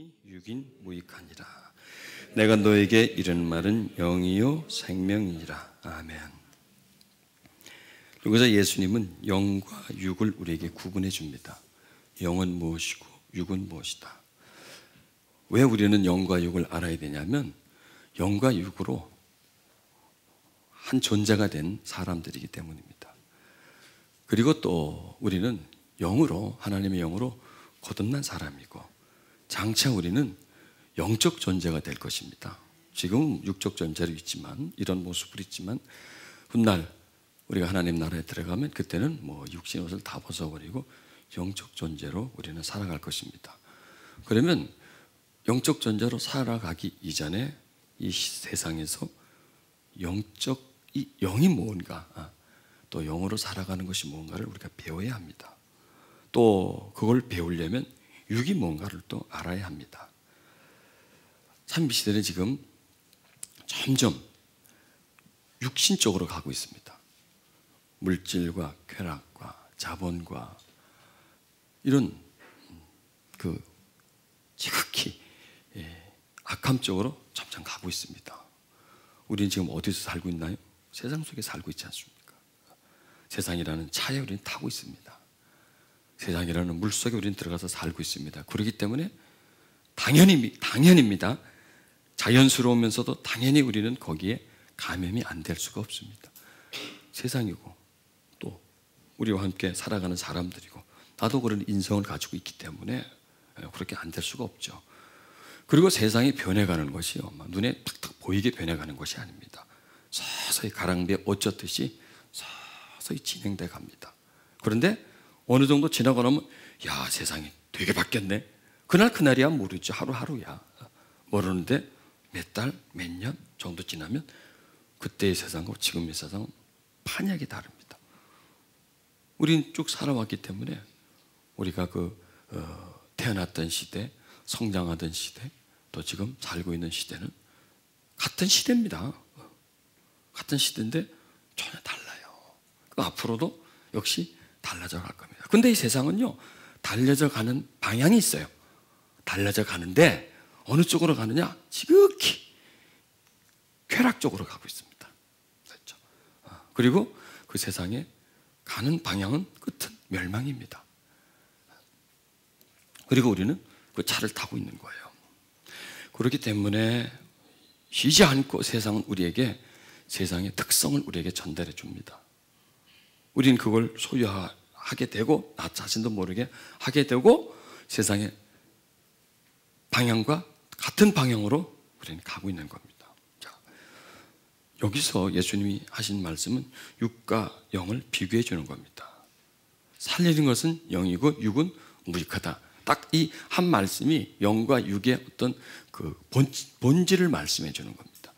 영이 육인 무익하니라. 내가 너에게 이르는 말은 영이요 생명이니라. 아멘. 여기서 예수님은 영과 육을 우리에게 구분해 줍니다. 영은 무엇이고 육은 무엇이다. 왜 우리는 영과 육을 알아야 되냐면 영과 육으로 한 존재가 된 사람들이기 때문입니다. 그리고 또 우리는 영으로, 하나님의 영으로 거듭난 사람이고 장차 우리는 영적 존재가 될 것입니다. 지금 육적 존재로 있지만, 이런 모습을 있지만 훗날 우리가 하나님 나라에 들어가면 그때는 육신 옷을 다 벗어버리고 영적 존재로 우리는 살아갈 것입니다. 그러면 영적 존재로 살아가기 이전에 이 세상에서 영이 뭔가, 또 영으로 살아가는 것이 뭔가를 우리가 배워야 합니다. 또 그걸 배우려면 육이 뭔가를 또 알아야 합니다. 참 이 시대는 지금 점점 육신 쪽으로 가고 있습니다. 물질과 쾌락과 자본과 이런 지극히 악함 쪽으로 점점 가고 있습니다. 우리는 지금 어디서 살고 있나요? 세상 속에 살고 있지 않습니까? 세상이라는 차에 우리는 타고 있습니다. 세상이라는 물 속에 우리는 들어가서 살고 있습니다. 그렇기 때문에 당연입니다. 자연스러우면서도 당연히 우리는 거기에 감염이 안 될 수가 없습니다. 세상이고 또 우리와 함께 살아가는 사람들이고 나도 그런 인성을 가지고 있기 때문에 그렇게 안 될 수가 없죠. 그리고 세상이 변해가는 것이요, 눈에 탁탁 보이게 변해가는 것이 아닙니다. 서서히 가랑비에 옷 젖듯이 서서히 진행돼 갑니다. 그런데 어느 정도 지나고 나면 야, 세상이 되게 바뀌었네. 그날이야 모르지. 하루하루야 모르는데 몇 달, 몇 년 정도 지나면 그때의 세상과 지금의 세상은 판약이 다릅니다. 우린 쭉 살아왔기 때문에 우리가 태어났던 시대, 성장하던 시대, 또 지금 살고 있는 시대는 같은 시대입니다. 같은 시대인데 전혀 달라요. 앞으로도 역시 달라져 갈 겁니다. 근데 이 세상은요, 달라져 가는 방향이 있어요. 달라져 가는데 어느 쪽으로 가느냐? 지극히 쾌락 쪽으로 가고 있습니다. 그렇죠? 그리고 그 세상에 가는 방향은 끝은 멸망입니다. 그리고 우리는 그 차를 타고 있는 거예요. 그렇기 때문에 쉬지 않고 세상은 우리에게 세상의 특성을 우리에게 전달해 줍니다. 우리는 그걸 소유하게 되고 나 자신도 모르게 하게 되고 세상의 방향과 같은 방향으로 우리는 가고 있는 겁니다. 자, 여기서 예수님이 하신 말씀은 육과 영을 비교해 주는 겁니다. 살리는 것은 영이고 육은 무익하다. 딱 이 한 말씀이 영과 육의 어떤 본질을 말씀해 주는 겁니다.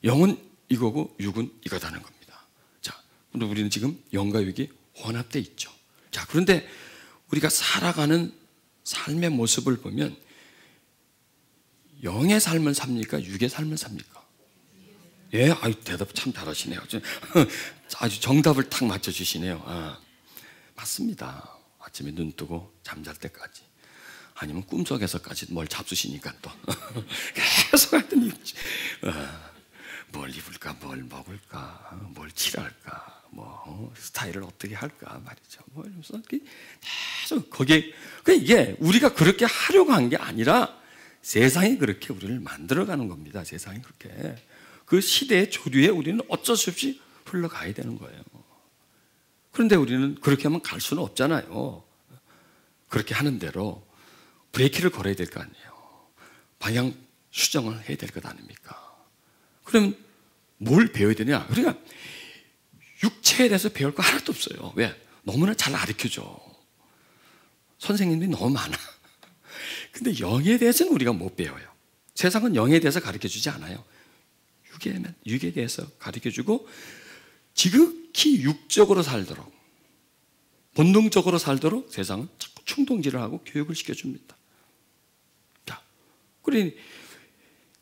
영은 이거고 육은 이거다는 겁니다. 자, 근데 우리는 지금 영과 육이 혼합되어 있죠. 자, 그런데 우리가 살아가는 삶의 모습을 보면 영의 삶을 삽니까? 육의 삶을 삽니까? 예, 대답 참 잘하시네요. 아주 정답을 탁 맞춰주시네요. 맞습니다. 아침에 눈 뜨고 잠잘 때까지, 아니면 꿈속에서까지 뭘 잡수시니까 또 계속 하더니 뭘 입을까, 뭘 먹을까, 뭘 칠할까, 스타일을 어떻게 할까 말이죠. 이러면서 계속 거기에, 이게 우리가 그렇게 하려고 한 게 아니라 세상이 그렇게 우리를 만들어가는 겁니다. 세상이 그렇게 그 시대의 조류에 우리는 어쩔 수 없이 흘러가야 되는 거예요. 그런데 우리는 그렇게 하면 갈 수는 없잖아요. 그렇게 하는 대로 브레이크를 걸어야 될 거 아니에요. 방향 수정을 해야 될 것 아닙니까? 그럼 뭘 배워야 되냐? 그러니까 육체에 대해서 배울 거 하나도 없어요. 왜? 너무나 잘 가르쳐줘. 선생님들이 너무 많아. 근데 영에 대해서는 우리가 못 배워요. 세상은 영에 대해서 가르쳐주지 않아요. 육에 대해서 가르쳐주고 지극히 육적으로 살도록, 본능적으로 살도록 세상은 자꾸 충동질을 하고 교육을 시켜줍니다. 자, 그러니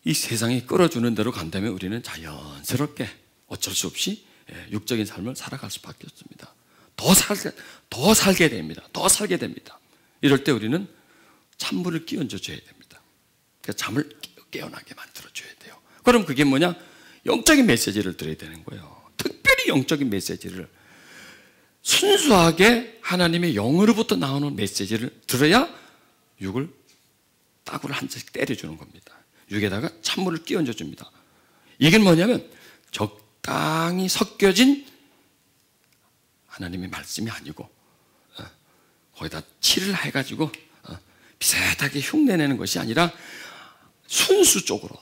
이 세상이 끌어주는 대로 간다면 우리는 자연스럽게 어쩔 수 없이 육적인 삶을 살아갈 수밖에 없습니다. 더 살게 됩니다. 더 살게 됩니다. 이럴 때 우리는 찬물을 끼얹어 줘야 됩니다. 그래서 잠을 깨어나게 만들어줘야 돼요. 그럼 그게 뭐냐? 영적인 메시지를 드려야 되는 거예요. 특별히 영적인 메시지를, 순수하게 하나님의 영으로부터 나오는 메시지를 들어야 육을 따구를 한 잔씩 때려주는 겁니다. 육에다가 찬물을 끼얹어 줍니다. 이게 뭐냐면 적당히 섞여진 하나님의 말씀이 아니고 거기다 칠을 해가지고 비슷하게 흉내내는 것이 아니라 순수적으로,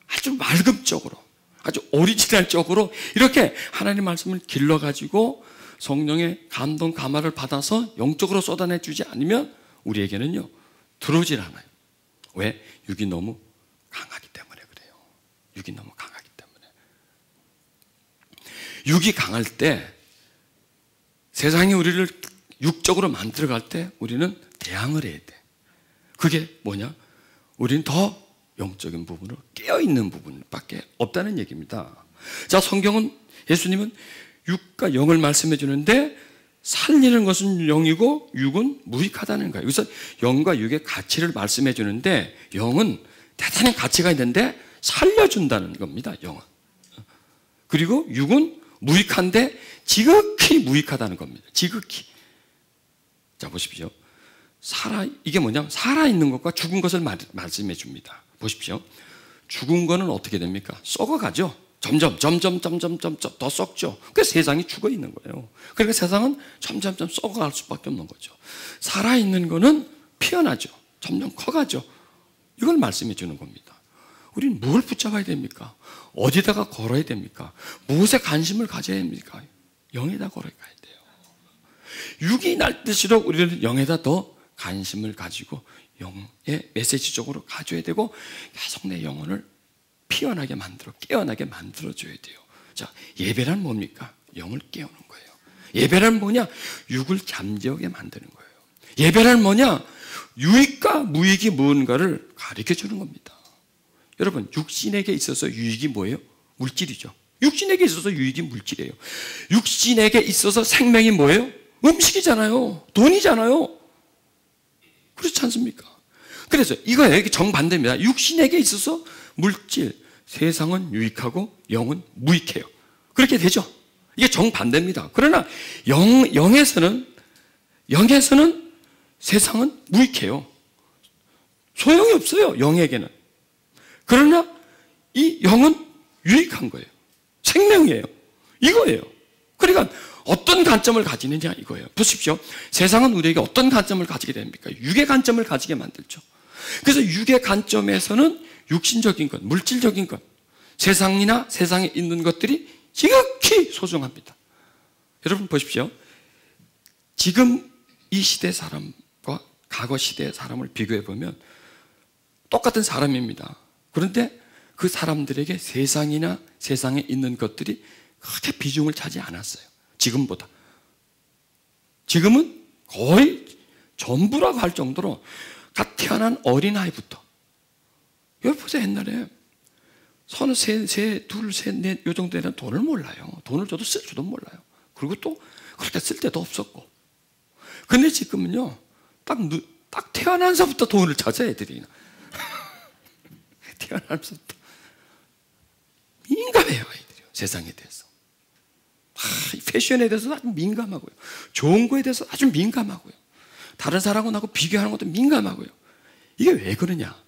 아주 맑음적으로, 아주 오리지널적으로 이렇게 하나님 말씀을 길러가지고 성령의 감동 감화를 받아서 영적으로 쏟아내주지 않으면 우리에게는요 들어오질 않아요. 왜? 육이 너무 강하기 때문에 그래요. 육이 너무 강하기 때문에. 육이 강할 때, 세상이 우리를 육적으로 만들어갈 때 우리는 대항을 해야 돼. 그게 뭐냐? 우리는 더 영적인 부분으로 깨어있는 부분밖에 없다는 얘기입니다. 자, 성경은, 예수님은 육과 영을 말씀해 주는데 살리는 것은 영이고 육은 무익하다는 거예요. 그래서 영과 육의 가치를 말씀해 주는데 영은 대단한 가치가 있는데 살려준다는 겁니다. 영은. 그리고 육은 무익한데 지극히 무익하다는 겁니다. 지극히. 자, 보십시오. 이게 뭐냐면 살아있는 것과 죽은 것을 말씀해 줍니다. 보십시오. 죽은 거는 어떻게 됩니까? 썩어가죠. 점점 더 썩죠. 그래서 세상이 죽어 있는 거예요. 그러니까 세상은 점점 썩어갈 수밖에 없는 거죠. 살아있는 거는 피어나죠. 점점 커가죠. 이걸 말씀해 주는 겁니다. 우리는 뭘 붙잡아야 됩니까? 어디다가 걸어야 됩니까? 무엇에 관심을 가져야 됩니까? 영에다 걸어가야 돼요. 육이 날뜰수록 우리는 영에다 더 관심을 가지고 영의 메시지 쪽으로 가져야 되고 계속 내 영혼을 피어나게 만들어, 깨어나게 만들어줘야 돼요. 자, 예배란 뭡니까? 영을 깨우는 거예요. 예배란 뭐냐? 육을 잠재우게 만드는 거예요. 예배란 뭐냐? 유익과 무익이 무언가를 가르쳐 주는 겁니다. 여러분, 육신에게 있어서 유익이 뭐예요? 물질이죠. 육신에게 있어서 유익이 물질이에요. 육신에게 있어서 생명이 뭐예요? 음식이잖아요. 돈이잖아요. 그렇지 않습니까? 그래서 이거예요. 이게 정반대입니다. 육신에게 있어서 물질, 세상은 유익하고 영은 무익해요. 그렇게 되죠. 이게 정반대입니다. 그러나 영에서는 세상은 무익해요. 소용이 없어요. 영에게는. 그러나 이 영은 유익한 거예요. 생명이에요. 이거예요. 그러니까 어떤 관점을 가지느냐 이거예요. 보십시오. 세상은 우리에게 어떤 관점을 가지게 됩니까? 육의 관점을 가지게 만들죠. 그래서 육의 관점에서는 육신적인 것, 물질적인 것, 세상이나 세상에 있는 것들이 지극히 소중합니다. 여러분 보십시오. 지금 이 시대 사람과 과거 시대의 사람을 비교해 보면 똑같은 사람입니다. 그런데 그 사람들에게 세상이나 세상에 있는 것들이 크게 비중을 차지 않았어요. 지금보다. 지금은 거의 전부라고 할 정도로 갓 태어난 어린아이부터. 여러분 보세요. 옛날에 서너 둘, 셋, 넷 요 정도 되는 돈을 몰라요. 돈을 줘도 쓸 줄도 몰라요. 그리고 또 그렇게 쓸 데도 없었고. 근데 지금은요. 딱 태어나서부터 돈을 찾아 애들이. 태어나서부터 민감해요. 애들이 세상에 대해서. 패션에 대해서 아주 민감하고요. 좋은 거에 대해서 아주 민감하고요. 다른 사람하고 비교하는 것도 민감하고요. 이게 왜 그러냐?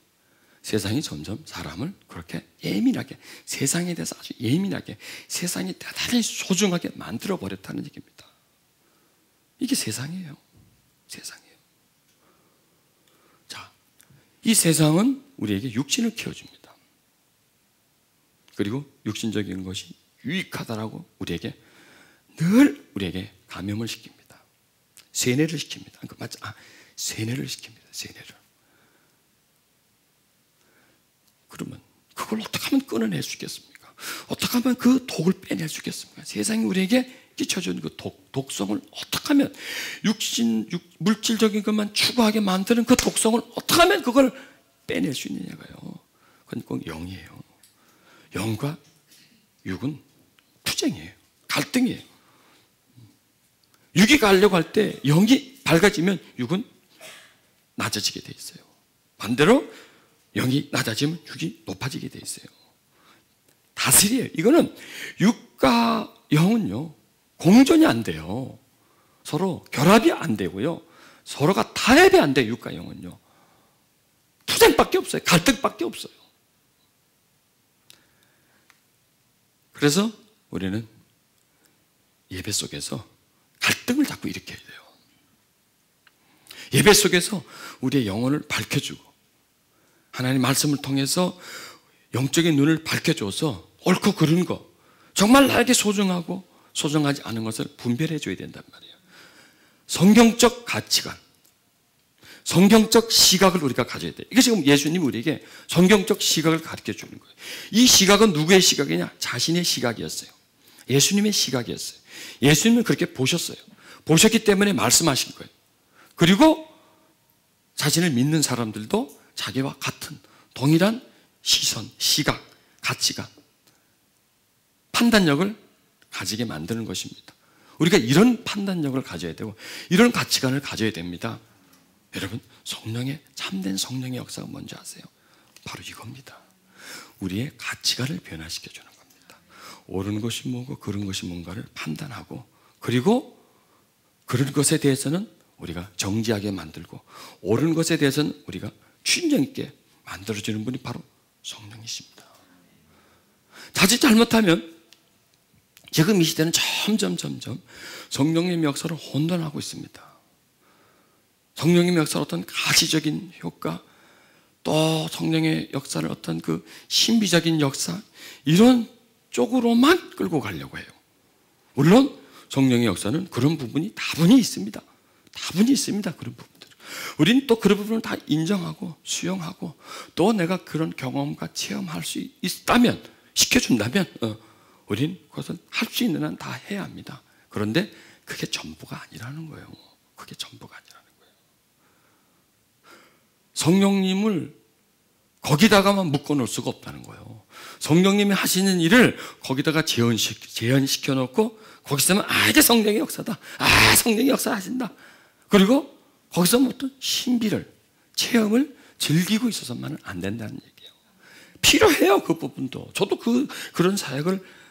세상이 점점 사람을 그렇게 예민하게, 세상에 대해서 아주 예민하게, 세상이 대단히 소중하게 만들어버렸다는 얘기입니다. 이게 세상이에요. 세상이에요. 자, 이 세상은 우리에게 육신을 키워줍니다. 그리고 육신적인 것이 유익하다라고 늘 우리에게 감염을 시킵니다. 세뇌를 시킵니다. 그러니까 맞죠? 세뇌를 시킵니다. 세뇌를. 그러면 그걸 어떻게 하면 끊어낼 수 있겠습니까? 어떻게 하면 그 독을 빼낼 수 있겠습니까? 세상이 우리에게 끼쳐준 그 독성을 어떻게 하면 물질적인 것만 추구하게 만드는 그 독성을 어떻게 하면 그걸 빼낼 수 있느냐고요. 그건 꼭 영이에요. 영과 육은 투쟁이에요. 갈등이에요. 육이 가려고 할 때 영이 밝아지면 육은 낮아지게 돼 있어요. 반대로 영이 낮아지면 육이 높아지게 돼 있어요. 다스려요. 이거는 육과 영은요, 공존이 안 돼요. 서로 결합이 안 되고요. 서로가 타협이 안 돼요. 육과 영은요. 투쟁밖에 없어요. 갈등밖에 없어요. 그래서 우리는 예배 속에서 갈등을 자꾸 일으켜야 돼요. 예배 속에서 우리의 영혼을 밝혀주고 하나님 말씀을 통해서 영적인 눈을 밝혀줘서 옳고 그른 거, 정말 나에게 소중하고 소중하지 않은 것을 분별해 줘야 된단 말이에요. 성경적 가치관, 성경적 시각을 우리가 가져야 돼요. 이게 지금 예수님이 우리에게 성경적 시각을 가르쳐 주는 거예요. 이 시각은 누구의 시각이냐? 자신의 시각이었어요. 예수님의 시각이었어요. 예수님은 그렇게 보셨어요. 보셨기 때문에 말씀하신 거예요. 그리고 자신을 믿는 사람들도 자기와 같은 동일한 시선, 시각, 가치관, 판단력을 가지게 만드는 것입니다. 우리가 이런 판단력을 가져야 되고 이런 가치관을 가져야 됩니다. 여러분, 성령의, 참된 성령의 역사가 뭔지 아세요? 바로 이겁니다. 우리의 가치관을 변화시켜 주는 겁니다. 옳은 것이 뭐고 그른 것이 뭔가를 판단하고, 그리고 그런 것에 대해서는 우리가 정지하게 만들고, 옳은 것에 대해서는 우리가 추인력 있게 만들어주는 분이 바로 성령이십니다. 자칫 잘못하면 지금 이 시대는 점점 성령님의 역사를 혼돈하고 있습니다. 성령님의 역사는 어떤 가시적인 효과, 또 성령의 역사를 어떤 그 신비적인 역사, 이런 쪽으로만 끌고 가려고 해요. 물론 성령의 역사는 그런 부분이 다분히 있습니다. 다분히 있습니다. 그런 부분들. 우리는 또 그런 부분을 다 인정하고 수용하고, 또 내가 그런 경험과 체험할 수 있다면, 시켜준다면 우리는 그것은 할 수 있는 한 다 해야 합니다. 그런데 그게 전부가 아니라는 거예요. 그게 전부가 아니라는 거예요. 성령님을 거기다가만 묶어놓을 수가 없다는 거예요. 성령님이 하시는 일을 거기다가 재현시켜 놓고 거기서만 이게 성령의 역사다. 성령의 역사 하신다. 그리고 거기서 어떤 신비를, 체험을 즐기고 있어서만은 안 된다는 얘기예요. 필요해요. 그 부분도. 저도 그런 사역을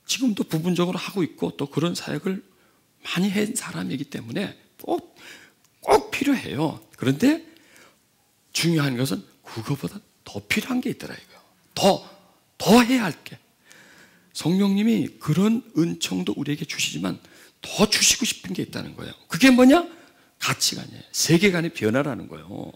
지금도 부분적으로 하고 있고, 또 그런 사역을 많이 한 사람이기 때문에 꼭 필요해요. 그런데 중요한 것은 그거보다 더 필요한 게 있더라 이거요. 더 해야 할 게. 성령님이 그런 은총도 우리에게 주시지만 더 주시고 싶은 게 있다는 거예요. 그게 뭐냐? 가치관이에요. 세계관의 변화라는 거예요.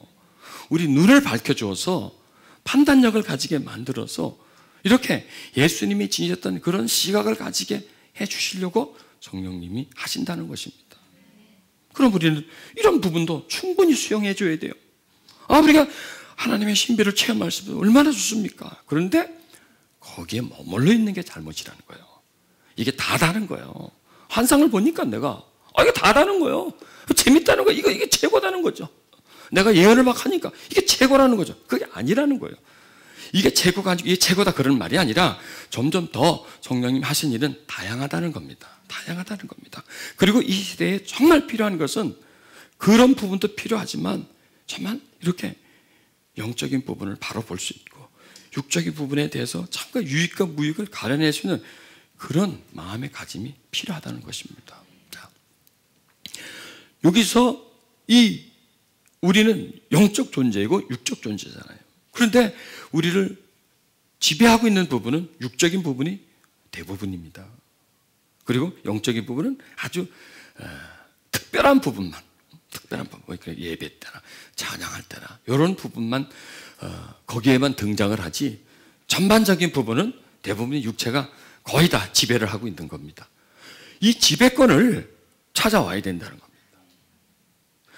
우리 눈을 밝혀주어서 판단력을 가지게 만들어서 이렇게 예수님이 지니셨던 그런 시각을 가지게 해주시려고 성령님이 하신다는 것입니다. 그럼 우리는 이런 부분도 충분히 수용해줘야 돼요. 우리가 하나님의 신비를 체험할 수 있으면 얼마나 좋습니까? 그런데 거기에 머물러 있는 게 잘못이라는 거예요. 이게 다다른 거예요. 환상을 보니까 내가 이게 다다른 거예요. 재밌다는 거예요. 이게 최고다는 거죠. 내가 예언을 막 하니까 이게 최고라는 거죠. 그게 아니라는 거예요. 이게 최고가 아니고 이게 최고다 그런 말이 아니라 점점 더 성령님 하신 일은 다양하다는 겁니다. 다양하다는 겁니다. 그리고 이 시대에 정말 필요한 것은 그런 부분도 필요하지만 정말 이렇게 영적인 부분을 바로 볼 수 있고 육적인 부분에 대해서 잠깐 유익과 무익을 가려낼 수 있는 그런 마음의 가짐이 필요하다는 것입니다. 자, 여기서 우리는 영적 존재이고 육적 존재잖아요. 그런데 우리를 지배하고 있는 부분은 육적인 부분이 대부분입니다. 그리고 영적인 부분은 아주 특별한 부분만, 예배 때나 찬양할 때나 이런 부분만 거기에만 등장을 하지, 전반적인 부분은 대부분의 육체가 거의 다 지배를 하고 있는 겁니다. 이 지배권을 찾아와야 된다는 겁니다.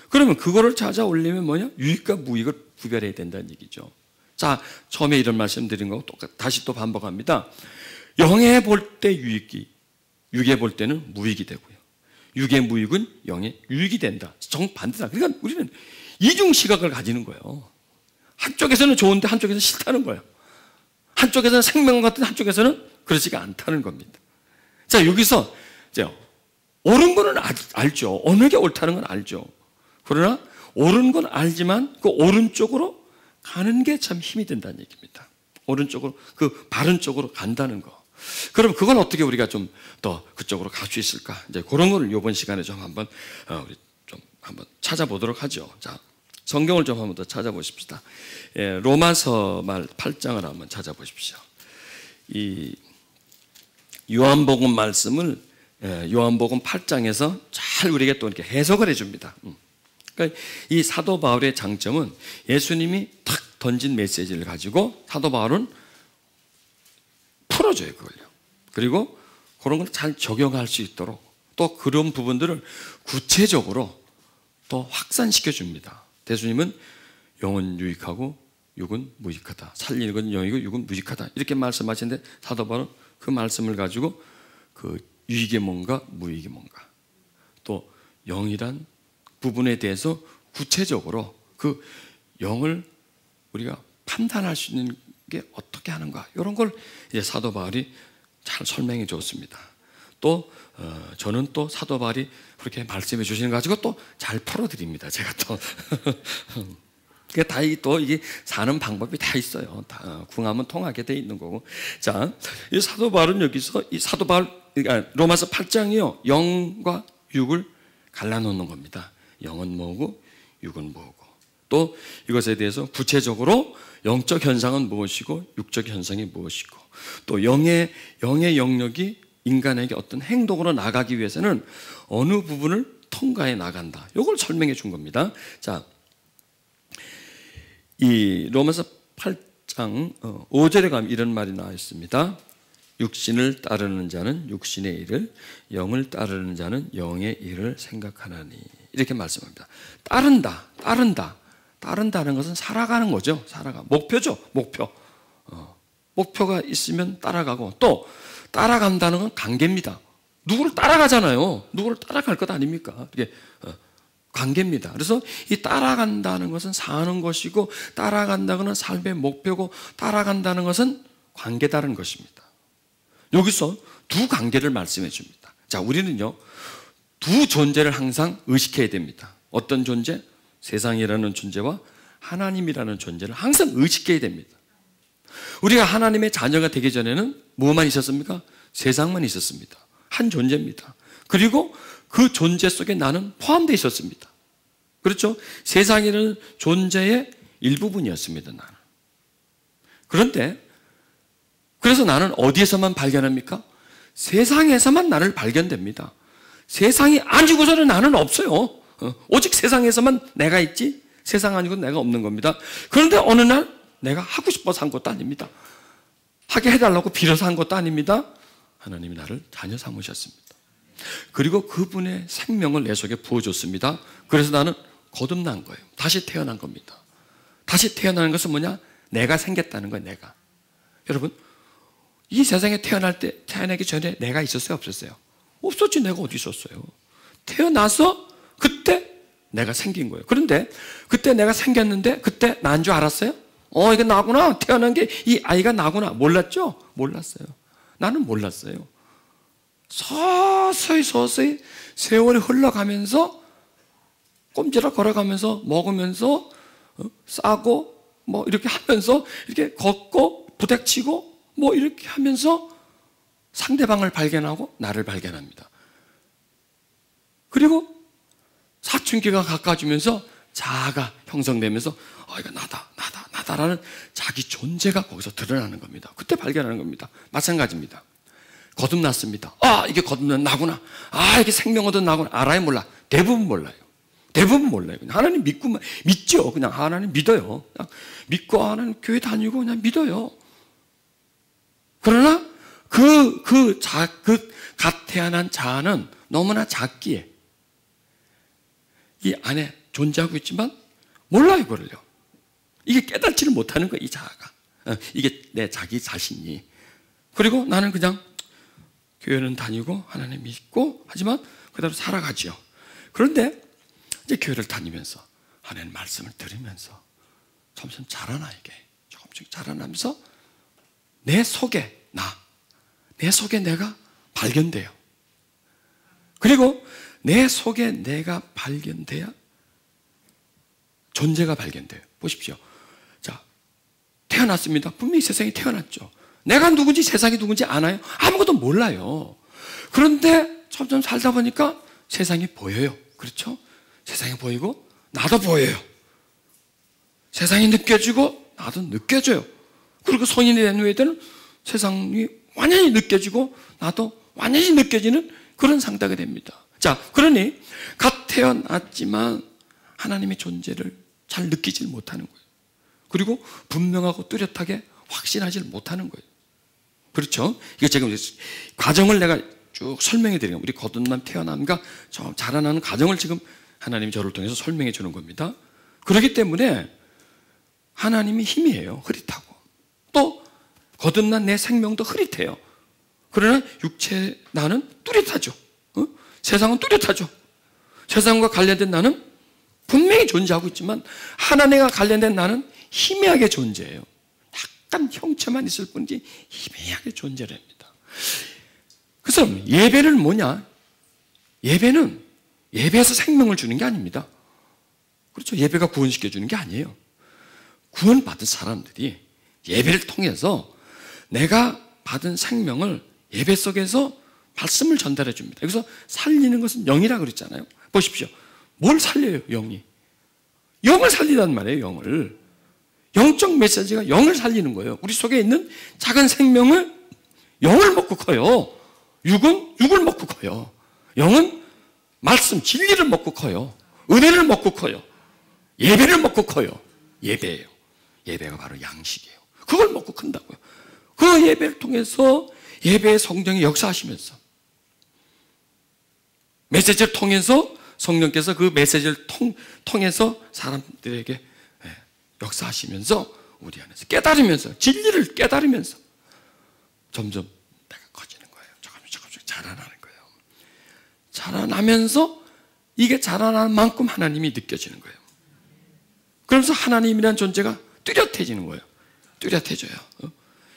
그러면 그거를 찾아오려면 뭐냐? 유익과 무익을 구별해야 된다는 얘기죠. 자, 처음에 이런 말씀 드린 거 다시 또 반복합니다. 영에 볼 때 유익이, 육에 볼 때는 무익이 되고요. 육의 무익은 영의 유익이 된다. 정반대다. 그러니까 우리는 이중 시각을 가지는 거예요. 한쪽에서는 좋은데 한쪽에서는 싫다는 거예요. 한쪽에서는 생명 같은데 한쪽에서는 그렇지가 않다는 겁니다. 자, 여기서 이제 옳은 거는 알죠. 어느 게 옳다는 건 알죠. 그러나 옳은 건 알지만 그 오른쪽으로 가는 게 참 힘이 된다는 얘기입니다. 오른쪽으로, 그 바른 쪽으로 간다는 거. 그럼 그건 어떻게 우리가 좀 더 그쪽으로 갈 수 있을까? 이제 그런 거를 이번 시간에 좀 한번 우리 좀 한번 찾아보도록 하죠. 자, 성경을 좀 한번 더 찾아보십시다. 예, 로마서 말 8장을 한번 찾아보십시오. 이 요한복음 말씀을 요한복음 8장에서 잘 우리에게 또 이렇게 해석을 해줍니다. 그러니까 이 사도 바울의 장점은 예수님이 탁 던진 메시지를 가지고 사도 바울은 풀어줘요, 그걸요. 그리고 그런 걸 잘 적용할 수 있도록 또 그런 부분들을 구체적으로 또 확산시켜 줍니다. 예수님은 영은 유익하고 육은 무익하다. 살리는 건 영이고 육은 무익하다. 이렇게 말씀하시는데 사도 바울은 그 말씀을 가지고 그 유익이 뭔가 무익이 뭔가 또 영이란 부분에 대해서 구체적으로 그 영을 우리가 판단할 수 있는 게 어떻게 하는가, 이런 걸 이제 사도 바울이 잘 설명해 줬습니다. 또 저는 또 사도 바울이 그렇게 말씀해 주시는 거 가지고 또 잘 풀어드립니다. 제가 또 다 또 이게 사는 방법이 다 있어요. 다 궁하면 통하게 돼 있는 거고. 자, 이 사도 바울은 여기서 이 사도 바울 그러니까 로마서 8장이요, 영과 육을 갈라놓는 겁니다. 영은 뭐고 육은 뭐고, 또 이것에 대해서 구체적으로 영적 현상은 무엇이고 육적 현상이 무엇이고, 또 영의 영역이 인간에게 어떤 행동으로 나가기 위해서는 어느 부분을 통과해 나간다, 이걸 설명해 준 겁니다. 자, 이 로마서 8장 5절에 가면 이런 말이 나와 있습니다. 육신을 따르는 자는 육신의 일을, 영을 따르는 자는 영의 일을 생각하나니, 이렇게 말씀합니다. 따른다는 것은 살아가는 거죠. 목표죠. 목표가 있으면 따라가고, 또 따라간다는 건 관계입니다. 누구를 따라가잖아요. 누구를 따라갈 것 아닙니까? 이게 관계입니다. 그래서 이 따라간다는 것은 사는 것이고, 따라간다는 삶의 목표고, 따라간다는 것은 관계다는 것입니다. 여기서 두 관계를 말씀해 줍니다. 자, 우리는요, 두 존재를 항상 의식해야 됩니다. 어떤 존재? 세상이라는 존재와 하나님이라는 존재를 항상 의식해야 됩니다. 우리가 하나님의 자녀가 되기 전에는 뭐만 있었습니까? 세상만 있었습니다. 한 존재입니다. 그리고 그 존재 속에 나는 포함되어 있었습니다. 그렇죠? 세상이라는 존재의 일부분이었습니다, 나는. 그런데 그래서 나는 어디에서만 발견합니까? 세상에서만 나를 발견됩니다. 세상이 아니고서는 나는 없어요. 오직 세상에서만 내가 있지, 세상 아니고 내가 없는 겁니다. 그런데 어느 날 내가 하고 싶어서 한 것도 아닙니다. 하게 해달라고 빌어서 한 것도 아닙니다. 하나님이 나를 자녀 삼으셨습니다. 그리고 그분의 생명을 내 속에 부어줬습니다. 그래서 나는 거듭난 거예요. 다시 태어난 겁니다. 다시 태어나는 것은 뭐냐? 내가 생겼다는 거예요, 내가. 여러분, 이 세상에 태어나기 전에 내가 있었어요, 없었어요? 없었지. 내가 어디 있었어요? 태어나서 그때 내가 생긴 거예요. 그런데 그때 내가 생겼는데 그때 난 줄 알았어요? 이게 나구나. 태어난 게 이 아이가 나구나. 몰랐죠? 몰랐어요. 나는 몰랐어요. 서서히 세월이 흘러가면서 꼼지락 걸어가면서 먹으면서 싸고 뭐 이렇게 하면서 이렇게 걷고 부닥치고 뭐 이렇게 하면서 상대방을 발견하고 나를 발견합니다. 그리고 사춘기가 가까워지면서 자아가 형성되면서 이거 나다라는 자기 존재가 거기서 드러나는 겁니다. 그때 발견하는 겁니다. 마찬가지입니다. 거듭났습니다. 이게 거듭난 나구나. 이게 생명 얻은 나구나. 알아요, 몰라? 대부분 몰라요. 대부분 몰라요. 그냥 하나님 믿죠. 그냥 하나님 믿어요. 그냥 믿고 하나님 교회 다니고 그냥 믿어요. 그러나 갓 태어난 자아는 너무나 작기에 이 안에 존재하고 있지만 몰라요, 그걸요. 이게 깨닫지를 못하는 거예요, 이 자아가. 이게 내 자기 자신이. 그리고 나는 그냥 교회는 다니고 하나님 믿고 하지만 그대로 살아가죠. 그런데 이제 교회를 다니면서 하나님 말씀을 들으면서 점점 자라나, 이게 조금씩 자라나면서 내 속에 내가 발견돼요. 그리고 내 속에 내가 발견돼야 존재가 발견돼요. 보십시오. 자, 태어났습니다. 분명히 세상에 태어났죠. 내가 누군지 세상이 누군지 아나요? 아무것도 몰라요. 그런데 점점 살다 보니까 세상이 보여요. 그렇죠? 세상이 보이고 나도 보여요. 세상이 느껴지고 나도 느껴져요. 그리고 성인이 된 후에는 세상이 완전히 느껴지고 나도 완전히 느껴지는 그런 상태가 됩니다. 자, 그러니 갓 태어났지만 하나님의 존재를 잘 느끼질 못하는 거예요. 그리고 분명하고 뚜렷하게 확신하지 못하는 거예요. 그렇죠? 이거 지금 과정을 내가 쭉 설명해 드리는 거예요. 우리 거듭남, 태어남과 자라나는 과정을 지금 하나님이 저를 통해서 설명해 주는 겁니다. 그렇기 때문에 하나님이 힘이에요. 흐릿하고. 또 거듭난 내 생명도 흐릿해요. 그러나 육체 나는 뚜렷하죠. 세상은 뚜렷하죠. 세상과 관련된 나는 분명히 존재하고 있지만 하나님과 관련된 나는 희미하게 존재해요. 약간 형체만 있을 뿐이지 희미하게 존재를 합니다. 그래서 예배는 뭐냐? 예배는 예배에서 생명을 주는 게 아닙니다. 그렇죠? 예배가 구원시켜 주는 게 아니에요. 구원받은 사람들이 예배를 통해서 내가 받은 생명을 예배 속에서 말씀을 전달해 줍니다. 여기서 살리는 것은 영이라고 그랬잖아요. 보십시오. 뭘 살려요, 영이? 영을 살리단 말이에요, 영을. 영적 메시지가 영을 살리는 거예요. 우리 속에 있는 작은 생명을 영을 먹고 커요. 육은 육을 먹고 커요. 영은 말씀, 진리를 먹고 커요. 은혜를 먹고 커요. 예배를 먹고 커요. 예배예요. 예배가 바로 양식이에요. 그걸 먹고 큰다고요. 그 예배를 통해서 예배의 성령이 역사하시면서 메시지를 통해서 성령께서 그 메시지를 통해서 사람들에게 역사하시면서 우리 안에서 깨달으면서 진리를 깨달으면서 점점 내가 커지는 거예요. 조금씩 자라나는 거예요. 자라나면서 이게 자라나는 만큼 하나님이 느껴지는 거예요. 그러면서 하나님이라는 존재가 뚜렷해지는 거예요. 뚜렷해져요.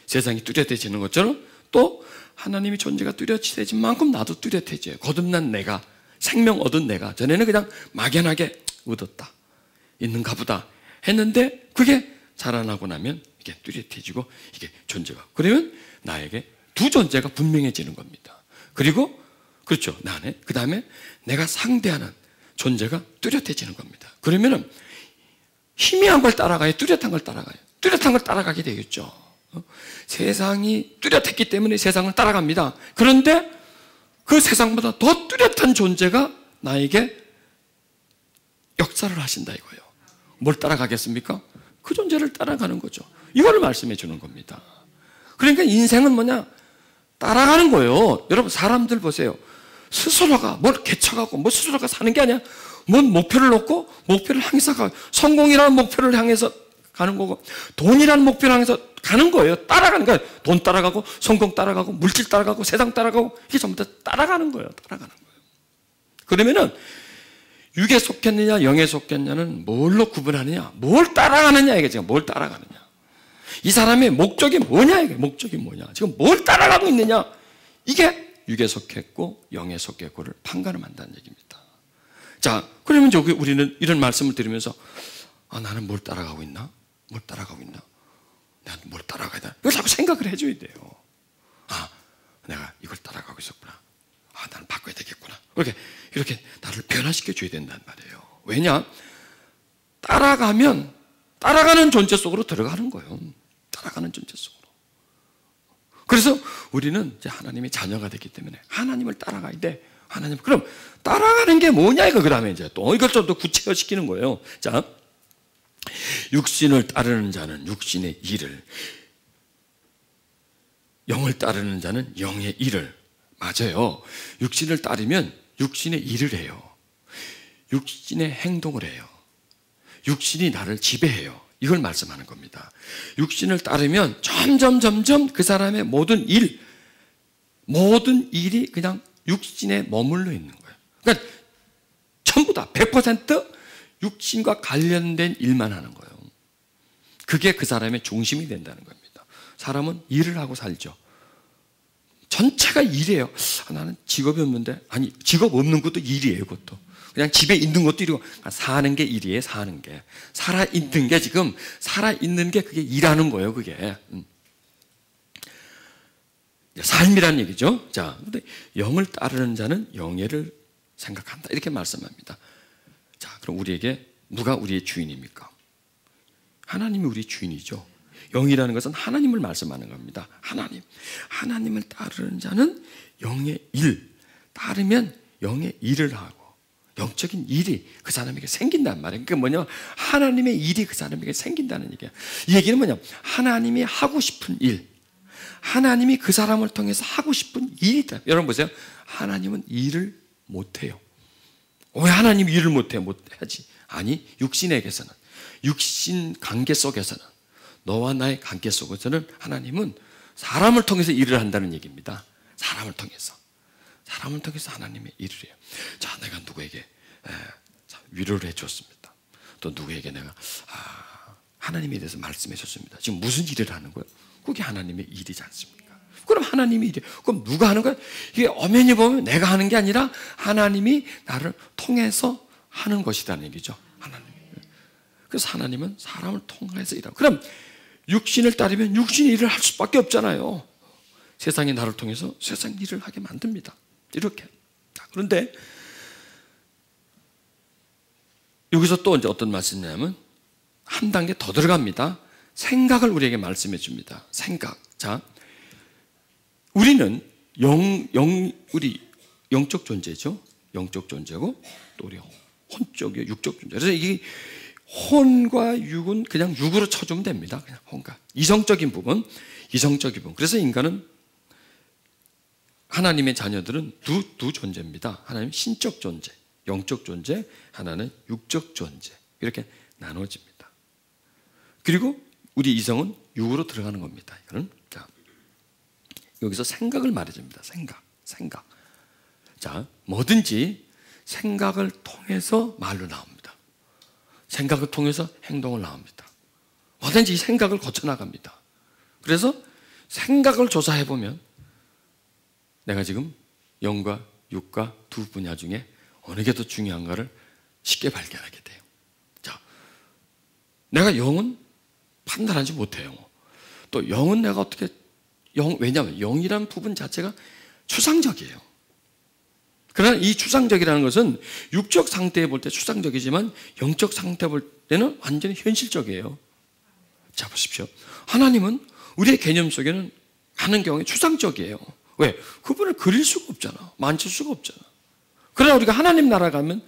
세상이 뚜렷해지는 것처럼 또 하나님의 존재가 뚜렷해진 만큼 나도 뚜렷해져요. 거듭난 내가, 생명 얻은 내가 전에는 그냥 막연하게 얻었다, 있는가 보다 했는데 그게 자라나고 나면 이게 뚜렷해지고 이게 존재가, 그러면 나에게 두 존재가 분명해지는 겁니다. 그리고 그렇죠, 나는 그 다음에 내가 상대하는 존재가 뚜렷해지는 겁니다. 그러면은 희미한 걸 따라가요? 뚜렷한 걸 따라가요? 뚜렷한 걸 따라가게 되겠죠. 세상이 뚜렷했기 때문에 세상을 따라갑니다. 그런데 그 세상보다 더 뚜렷한 존재가 나에게 역사를 하신다 이거예요. 뭘 따라가겠습니까? 그 존재를 따라가는 거죠. 이걸 말씀해 주는 겁니다. 그러니까 인생은 뭐냐? 따라가는 거예요. 여러분 사람들 보세요. 스스로가 뭘 개척하고 뭐 스스로가 사는 게 아니야. 뭔 목표를 놓고 목표를 향해서 가, 성공이라는 목표를 향해서 가는 거고 돈이라는 목표를 향해서 가는 거예요. 따라가는 거예요. 돈 따라가고 성공 따라가고 물질 따라가고 세상 따라가고 이게 전부 다 따라가는 거예요. 따라가는 거예요. 그러면은 육에 속했느냐 영에 속했느냐는 뭘로 구분하느냐, 뭘 따라가느냐, 이게 지금 뭘 따라가느냐, 이 사람의 목적이 뭐냐, 이게 목적이 뭐냐, 지금 뭘 따라가고 있느냐, 이게 육에 속했고 영에 속했고를 판가름한다는 얘기입니다. 자, 그러면 우리는 이런 말씀을 들으면서 나는 뭘 따라가고 있나? 뭘 따라가고 있나? 내가 뭘 따라가야 되나? 이걸 자꾸 생각을 해줘야 돼요. 내가 이걸 따라가고 있었구나. 나는 바꿔야 되겠구나. 이렇게 나를 변화시켜 줘야 된단 말이에요. 왜냐? 따라가면 따라가는 존재 속으로 들어가는 거예요. 따라가는 존재 속으로. 그래서 우리는 이제 하나님의 자녀가 됐기 때문에 하나님을 따라가야 돼. 그럼 따라가는 게 뭐냐 이거. 그 다음에 이제 또 이걸 좀 더 구체화시키는 거예요. 자, 육신을 따르는 자는 육신의 일을, 영을 따르는 자는 영의 일을. 맞아요. 육신을 따르면 육신의 일을 해요. 육신의 행동을 해요. 육신이 나를 지배해요. 이걸 말씀하는 겁니다. 육신을 따르면 점점 그 사람의 모든 일이 그냥 육신에 머물러 있는 거예요. 그러니까 전부 다 100% 육신과 관련된 일만 하는 거예요. 그게 그 사람의 중심이 된다는 겁니다. 사람은 일을 하고 살죠. 전체가 일이에요. 나는 직업이 없는데, 아니 직업 없는 것도 일이에요. 그것도 그냥 집에 있는 것도 일이고, 사는 게 일이에요. 사는 게, 살아있는 게, 지금 살아있는 게 그게 일하는 거예요. 그게 삶이란 얘기죠. 자, 근데 영을 따르는 자는 영예를 생각한다, 이렇게 말씀합니다. 자, 그럼 우리에게 누가 우리의 주인입니까? 하나님이 우리 주인이죠. 영이라는 것은 하나님을 말씀하는 겁니다. 하나님을 따르는 자는 영의 일, 따르면 영의 일을 하고 영적인 일이 그 사람에게 생긴단 말이에요. 그게 뭐냐, 하나님의 일이 그 사람에게 생긴다는 얘기야. 이 얘기는 뭐냐, 하나님이 하고 싶은 일, 하나님이 그 사람을 통해서 하고 싶은 일이다. 여러분 보세요, 하나님은 일을 못해요. 왜 하나님이 일을 못해? 못하지. 아니, 육신에게서는, 육신 관계 속에서는, 너와 나의 관계 속에서는 하나님은 사람을 통해서 일을 한다는 얘기입니다. 사람을 통해서 하나님의 일을 해요. 자, 내가 누구에게 위로를 해줬습니다. 또 누구에게 내가 하나님에 대해서 말씀해 줬습니다. 지금 무슨 일을 하는 거예요? 그게 하나님의 일이지 않습니까? 그럼 하나님의 일이에요. 그럼 누가 하는 거야? 이게 엄연히 보면 내가 하는 게 아니라 하나님이 나를 통해서 하는 것이라는 얘기죠. 하나님. 그래서 하나님은 사람을 통해서 일하고, 그럼 육신을 따르면 육신의 일을 할 수밖에 없잖아요. 세상이 나를 통해서 세상 일을 하게 만듭니다. 이렇게. 그런데 여기서 또 이제 어떤 말씀이냐면 한 단계 더 들어갑니다. 생각을 우리에게 말씀해 줍니다. 생각. 자, 우리는 우리 영적 존재죠. 영적 존재고, 또 우리 혼적이요, 육적 존재. 그래서 이 혼과 육은 그냥 육으로 쳐주면 됩니다. 그냥 혼과 이성적인 부분, 이성적인 부분. 그래서 인간은, 하나님의 자녀들은 두 존재입니다. 하나님 신적 존재, 영적 존재, 하나는 육적 존재, 이렇게 나눠집니다. 그리고 우리 이성은 육으로 들어가는 겁니다. 이거는. 자, 여기서 생각을 말해줍니다. 생각. 자, 뭐든지 생각을 통해서 말로 나옵니다. 생각을 통해서 행동을 나옵니다. 뭐든지 이 생각을 거쳐나갑니다. 그래서 생각을 조사해보면 내가 지금 영과 육과 두 분야 중에 어느 게 더 중요한가를 쉽게 발견하게 돼요. 자, 내가 영은 판단하지 못해요. 또 영은 내가 어떻게, 왜냐하면 영이라는 부분 자체가 추상적이에요. 그러나 이 추상적이라는 것은 육적 상태에 볼 때 추상적이지만 영적 상태에 볼 때는 완전히 현실적이에요. 자, 보십시오. 하나님은 우리의 개념 속에는 하는 경우에 추상적이에요. 왜? 그분을 그릴 수가 없잖아. 만질 수가 없잖아. 그러나 우리가 하나님 나라 가면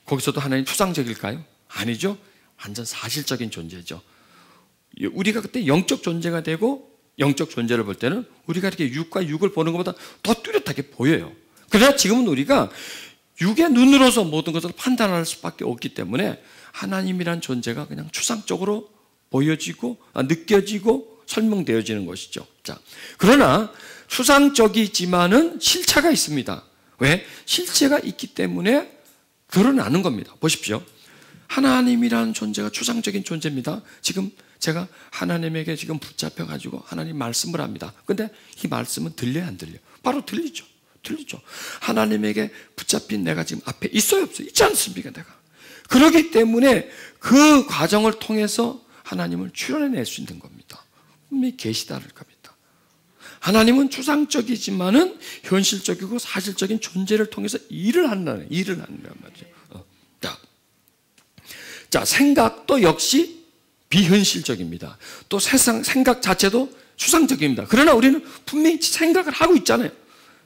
거기서도 하나님 추상적일까요? 아니죠. 완전 사실적인 존재죠. 우리가 그때 영적 존재가 되고, 영적 존재를 볼 때는 우리가 이렇게 육과 육을 보는 것보다 더 뚜렷하게 보여요. 그러나 지금은 우리가 육의 눈으로서 모든 것을 판단할 수밖에 없기 때문에 하나님이란 존재가 그냥 추상적으로 보여지고, 느껴지고 설명되어지는 것이죠. 자, 그러나 추상적이지만은 실체가 있습니다. 왜? 실체가 있기 때문에 드러나는 겁니다. 보십시오. 하나님이라는 존재가 추상적인 존재입니다. 지금 제가 하나님에게 지금 붙잡혀가지고 하나님 말씀을 합니다. 근데 이 말씀은 들려요, 안 들려요? 바로 들리죠. 하나님에게 붙잡힌 내가 지금 앞에 있어요, 없어요? 있지 않습니까, 내가? 그렇기 때문에 그 과정을 통해서 하나님을 출현해낼 수 있는 겁니다. 분명히 계시다를 겁니다. 하나님은 추상적이지만은 현실적이고 사실적인 존재를 통해서 일을 한다는 말이죠. 자, 생각도 역시 비현실적입니다. 또 세상 생각 자체도 추상적입니다. 그러나 우리는 분명히 생각을 하고 있잖아요.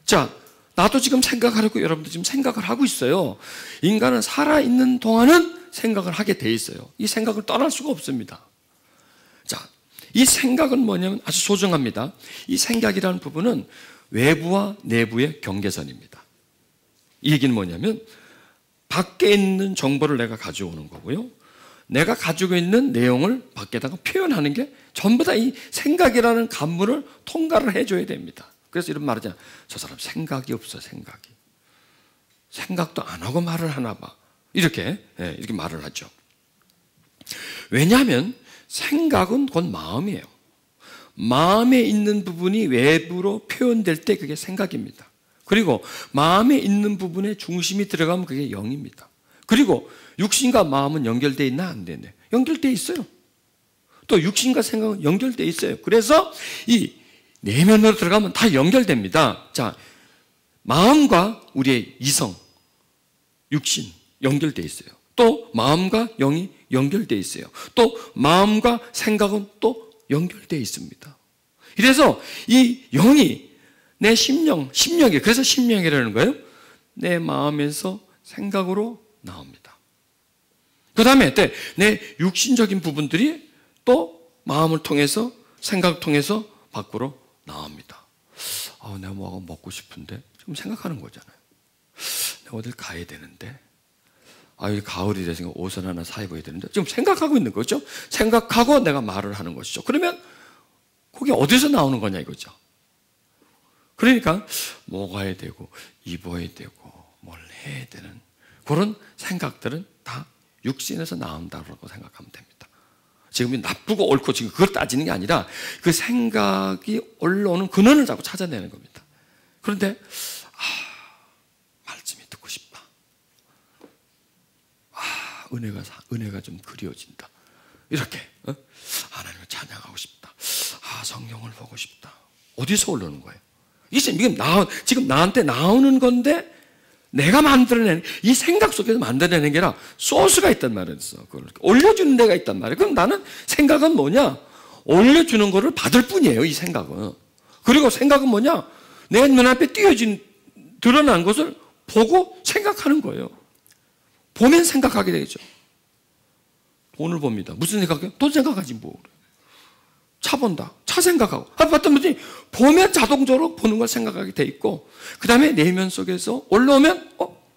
자, 나도 지금 생각하려고, 여러분도 지금 생각을 하고 있어요. 인간은 살아있는 동안은 생각을 하게 돼 있어요. 이 생각을 떠날 수가 없습니다. 자, 이 생각은 뭐냐면 아주 소중합니다. 이 생각이라는 부분은 외부와 내부의 경계선입니다. 이 얘기는 뭐냐면 밖에 있는 정보를 내가 가져오는 거고요, 내가 가지고 있는 내용을 밖에다가 표현하는 게 전부 다 이 생각이라는 관문을 통과를 해줘야 됩니다. 그래서 이런 말 하잖아요. 저 사람 생각이 없어, 생각도 안 하고 말을 하나 봐. 이렇게 말을 하죠. 왜냐하면 생각은 곧 마음이에요. 마음에 있는 부분이 외부로 표현될 때 그게 생각입니다. 그리고 마음에 있는 부분에 중심이 들어가면 그게 영입니다. 그리고 육신과 마음은 연결되어 있나 안 되네. 연결되어 있어요. 또 육신과 생각은 연결되어 있어요. 그래서 이 내면으로 들어가면 다 연결됩니다. 자, 마음과 우리의 이성, 육신 연결되어 있어요. 또 마음과 영이 연결되어 있어요. 또 마음과 생각은 또 연결되어 있습니다. 그래서 이 영이 내 심령이 그래서 심령이라는 거예요. 내 마음에서 생각으로 나옵니다. 그 다음에 내 육신적인 부분들이 또 마음을 통해서 생각을 통해서 밖으로 나옵니다. 내가 뭐하고 먹고 싶은데 지금 생각하는 거잖아요. 내가 어딜 가야 되는데 이 가을이 돼서 옷을 하나 사 입어야 되는데 지금 생각하고 있는 거죠. 생각하고 내가 말을 하는 것이죠. 그러면 그게 어디서 나오는 거냐 이거죠. 그러니까 먹어야 되고 입어야 되고 뭘 해야 되는 그런 생각들은 다 육신에서 나온다고 생각하면 됩니다. 지금 나쁘고 옳고 지금 그걸 따지는 게 아니라 그 생각이 올라오는 근원을 자꾸 찾아내는 겁니다. 그런데 말씀이 듣고 싶다. 은혜가 좀 그리워진다. 이렇게 하나님을 찬양하고 싶다. 성경을 보고 싶다. 어디서 올라오는 거예요? 이게 지금 나한테 나오는 건데 내가 만들어내는 이 생각 속에서 만들어내는 게 아니라 소스가 있단 말이에요. 그걸 올려주는 데가 있단 말이에요. 그럼 나는 생각은 뭐냐? 올려주는 거를 받을 뿐이에요. 이 생각은. 그리고 생각은 뭐냐? 내 눈앞에 드러난 것을 보고 생각하는 거예요. 보면 생각하게 되죠. 돈을 봅니다. 무슨 생각해요? 돈 생각하지 뭐. 차 본다. 차 생각하고. 봤더니 보면 자동적으로 보는 걸 생각하게 돼 있고 그 다음에 내면 속에서 올라오면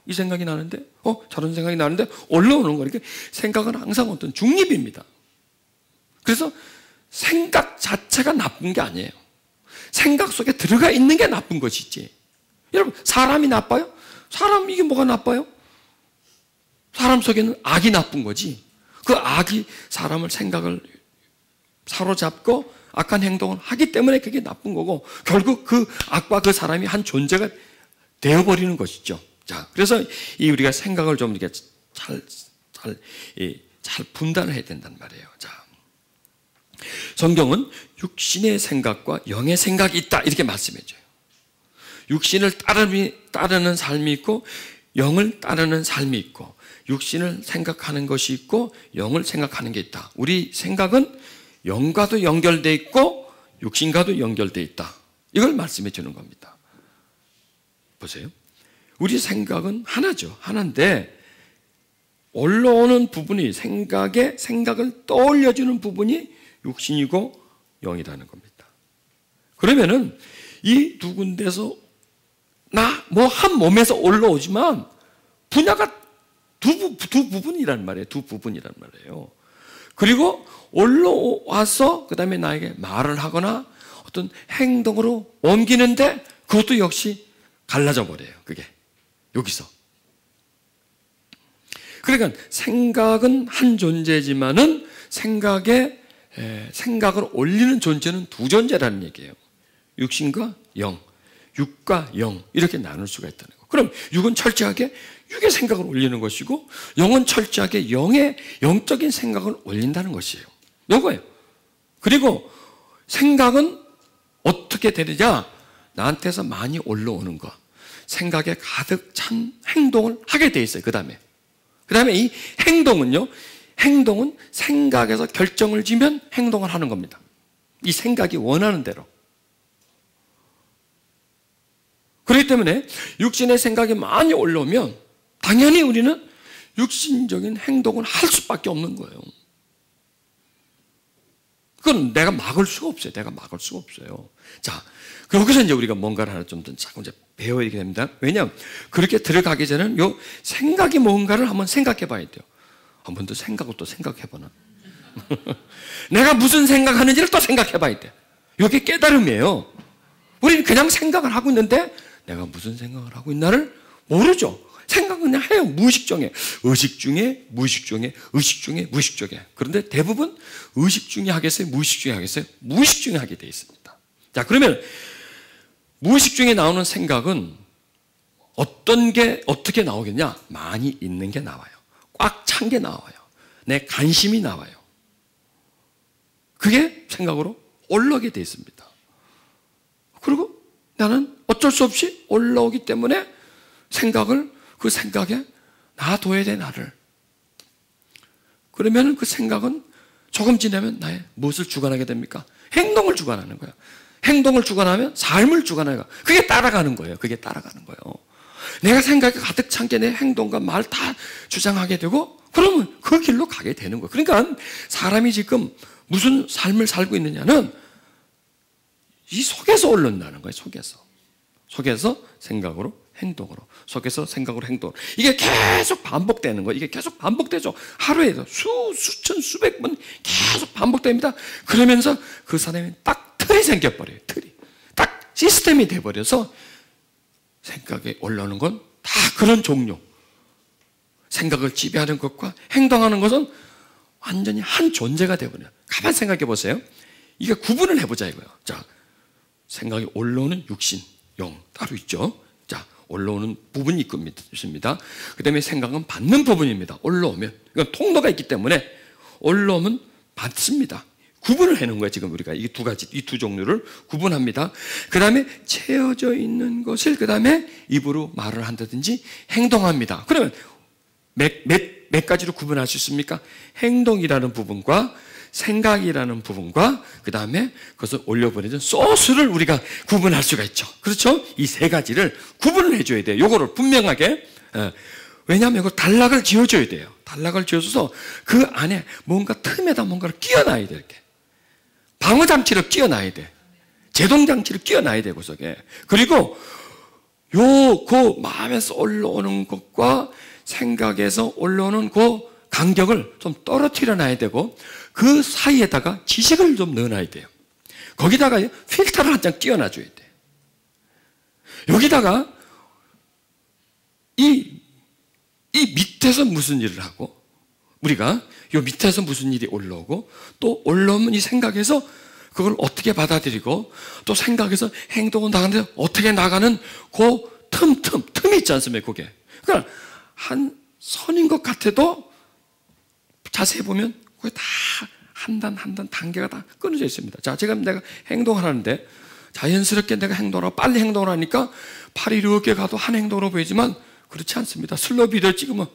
이 생각이 나는데 저런 생각이 나는데 올라오는 거니까 생각은 항상 어떤 중립입니다. 그래서 생각 자체가 나쁜 게 아니에요. 생각 속에 들어가 있는 게 나쁜 것이지. 여러분 사람이 나빠요? 사람 이게 뭐가 나빠요? 사람 속에는 악이 나쁜 거지. 그 악이 사람을 생각을 사로잡고 악한 행동을 하기 때문에 그게 나쁜 거고 결국 그 악과 그 사람이 한 존재가 되어버리는 것이죠. 자, 그래서 우리가 생각을 좀 이렇게 잘 분단을 해야 된단 말이에요. 자, 성경은 육신의 생각과 영의 생각이 있다 이렇게 말씀해줘요. 육신을 따르는 삶이 있고 영을 따르는 삶이 있고 육신을 생각하는 것이 있고 영을 생각하는 게 있다. 우리 생각은 영과도 연결되어 있고 육신과도 연결되어 있다. 이걸 말씀해 주는 겁니다. 보세요. 우리 생각은 하나죠. 하나인데 올라오는 부분이 생각을 떠올려주는 부분이 육신이고 영이라는 겁니다. 그러면은 이 두 군데서 한 몸에서 올라오지만 분야가 두 부분이란 말이에요. 두 부분이란 말이에요. 그리고 올라와서 그 다음에 나에게 말을 하거나 어떤 행동으로 옮기는데 그것도 역시 갈라져 버려요. 그게 여기서. 그러니까 생각은 한 존재지만은 생각을 올리는 존재는 두 존재라는 얘기예요. 육신과 영, 육과 영 이렇게 나눌 수가 있다는 거. 그럼 육은 철저하게 육의 생각을 올리는 것이고 영은 철저하게 영적인 생각을 올린다는 것이에요. 이거예요. 그리고 생각은 어떻게 되느냐? 나한테서 많이 올라오는 거. 생각에 가득 찬 행동을 하게 돼 있어요. 그 다음에 이 행동은 생각에서 결정을 지면 행동을 하는 겁니다. 이 생각이 원하는 대로. 그렇기 때문에 육신의 생각이 많이 올라오면 당연히 우리는 육신적인 행동을 할 수밖에 없는 거예요. 그건 내가 막을 수가 없어요. 자, 여기서 이제 우리가 뭔가를 하나 좀 더 자꾸 이제 배워야 됩니다. 왜냐하면 그렇게 들어가기 전에는 요 생각이 뭔가를 한번 생각해 봐야 돼요. 한 번 더 생각을 또 생각해 보나. 내가 무슨 생각하는지를 또 생각해 봐야 돼. 이게 깨달음이에요. 우리는 그냥 생각을 하고 있는데 내가 무슨 생각을 하고 있나를 모르죠. 생각 그냥 해요. 무의식 중에. 의식 중에, 무의식 중에, 의식 중에, 무의식 중에. 그런데 대부분 의식 중에 하겠어요? 무의식 중에 하겠어요? 무의식 중에 하게 되어 있습니다. 자, 그러면 무의식 중에 나오는 생각은 어떤 게 어떻게 나오겠냐? 많이 있는 게 나와요. 꽉 찬 게 나와요. 내 관심이 나와요. 그게 생각으로 올라오게 되어 있습니다. 그리고 나는 어쩔 수 없이 올라오기 때문에 생각을 그 생각에 놔둬야 돼, 나를. 그러면 그 생각은 조금 지나면 나의 무엇을 주관하게 됩니까? 행동을 주관하는 거예요. 행동을 주관하면 삶을 주관하는 거예요. 그게 따라가는 거예요. 그게 따라가는 거예요. 내가 생각이 가득 찬 게 내 행동과 말 다 주장하게 되고 그러면 그 길로 가게 되는 거예요. 그러니까 사람이 지금 무슨 삶을 살고 있느냐는 이 속에서 올라온다는 거예요. 속에서 생각으로 행동으로, 속에서 생각으로 행동. 이게 계속 반복되는 거예요. 이게 계속 반복되죠. 하루에도 수천, 수백 번 계속 반복됩니다. 그러면서 그 사람이 딱 틀이 생겨버려요. 틀이. 딱 시스템이 돼버려서 생각에 올라오는 건 다 그런 종류. 생각을 지배하는 것과 행동하는 것은 완전히 한 존재가 되어버려요. 가만 생각해 보세요. 이게 구분을 해보자 이거예요. 자, 생각이 올라오는 육신, 영 따로 있죠. 자, 올라오는 부분이 있습니다. 그 다음에 생각은 받는 부분입니다. 올라오면. 이건 통로가 있기 때문에 올라오면 받습니다. 구분을 해놓은 거예요. 지금 우리가 이 두 가지, 이 두 종류를 구분합니다. 그 다음에 채워져 있는 것을 그 다음에 입으로 말을 한다든지 행동합니다. 그러면 몇 가지로 구분할 수 있습니까? 행동이라는 부분과 생각이라는 부분과 그 다음에 그것을 올려보내는 소스를 우리가 구분할 수가 있죠. 그렇죠? 이 세 가지를 구분을 해줘야 돼요. 요거를 분명하게. 왜냐하면 이거 단락을 지어줘야 돼요. 단락을 지어줘서 그 안에 뭔가 틈에다 뭔가를 끼워놔야 돼. 이렇게. 방어장치를 끼워놔야 돼. 제동장치를 끼워놔야 돼. 그 속에. 그리고 그 마음에서 올라오는 것과 생각에서 올라오는 그 간격을 좀 떨어뜨려 놔야 되고 그 사이에다가 지식을 좀 넣어놔야 돼요. 거기다가 필터를 한 장 끼워놔줘야 돼. 여기다가 이 밑에서 무슨 일을 하고 우리가 이 밑에서 무슨 일이 올라오고 또 올라오면 이 생각에서 그걸 어떻게 받아들이고 또 생각에서 행동은 나가는데 어떻게 나가는 그 틈이 있지 않습니까? 그게. 그러니까 한 선인 것 같아도 자세히 보면 그게 다 한 단 한 단 단계가 다 끊어져 있습니다. 자, 지금 내가 행동을 하는데 자연스럽게 내가 행동을 하고 빨리 행동을 하니까 팔이 이렇게 가도 한 행동으로 보이지만 그렇지 않습니다. 슬로비를 찍으면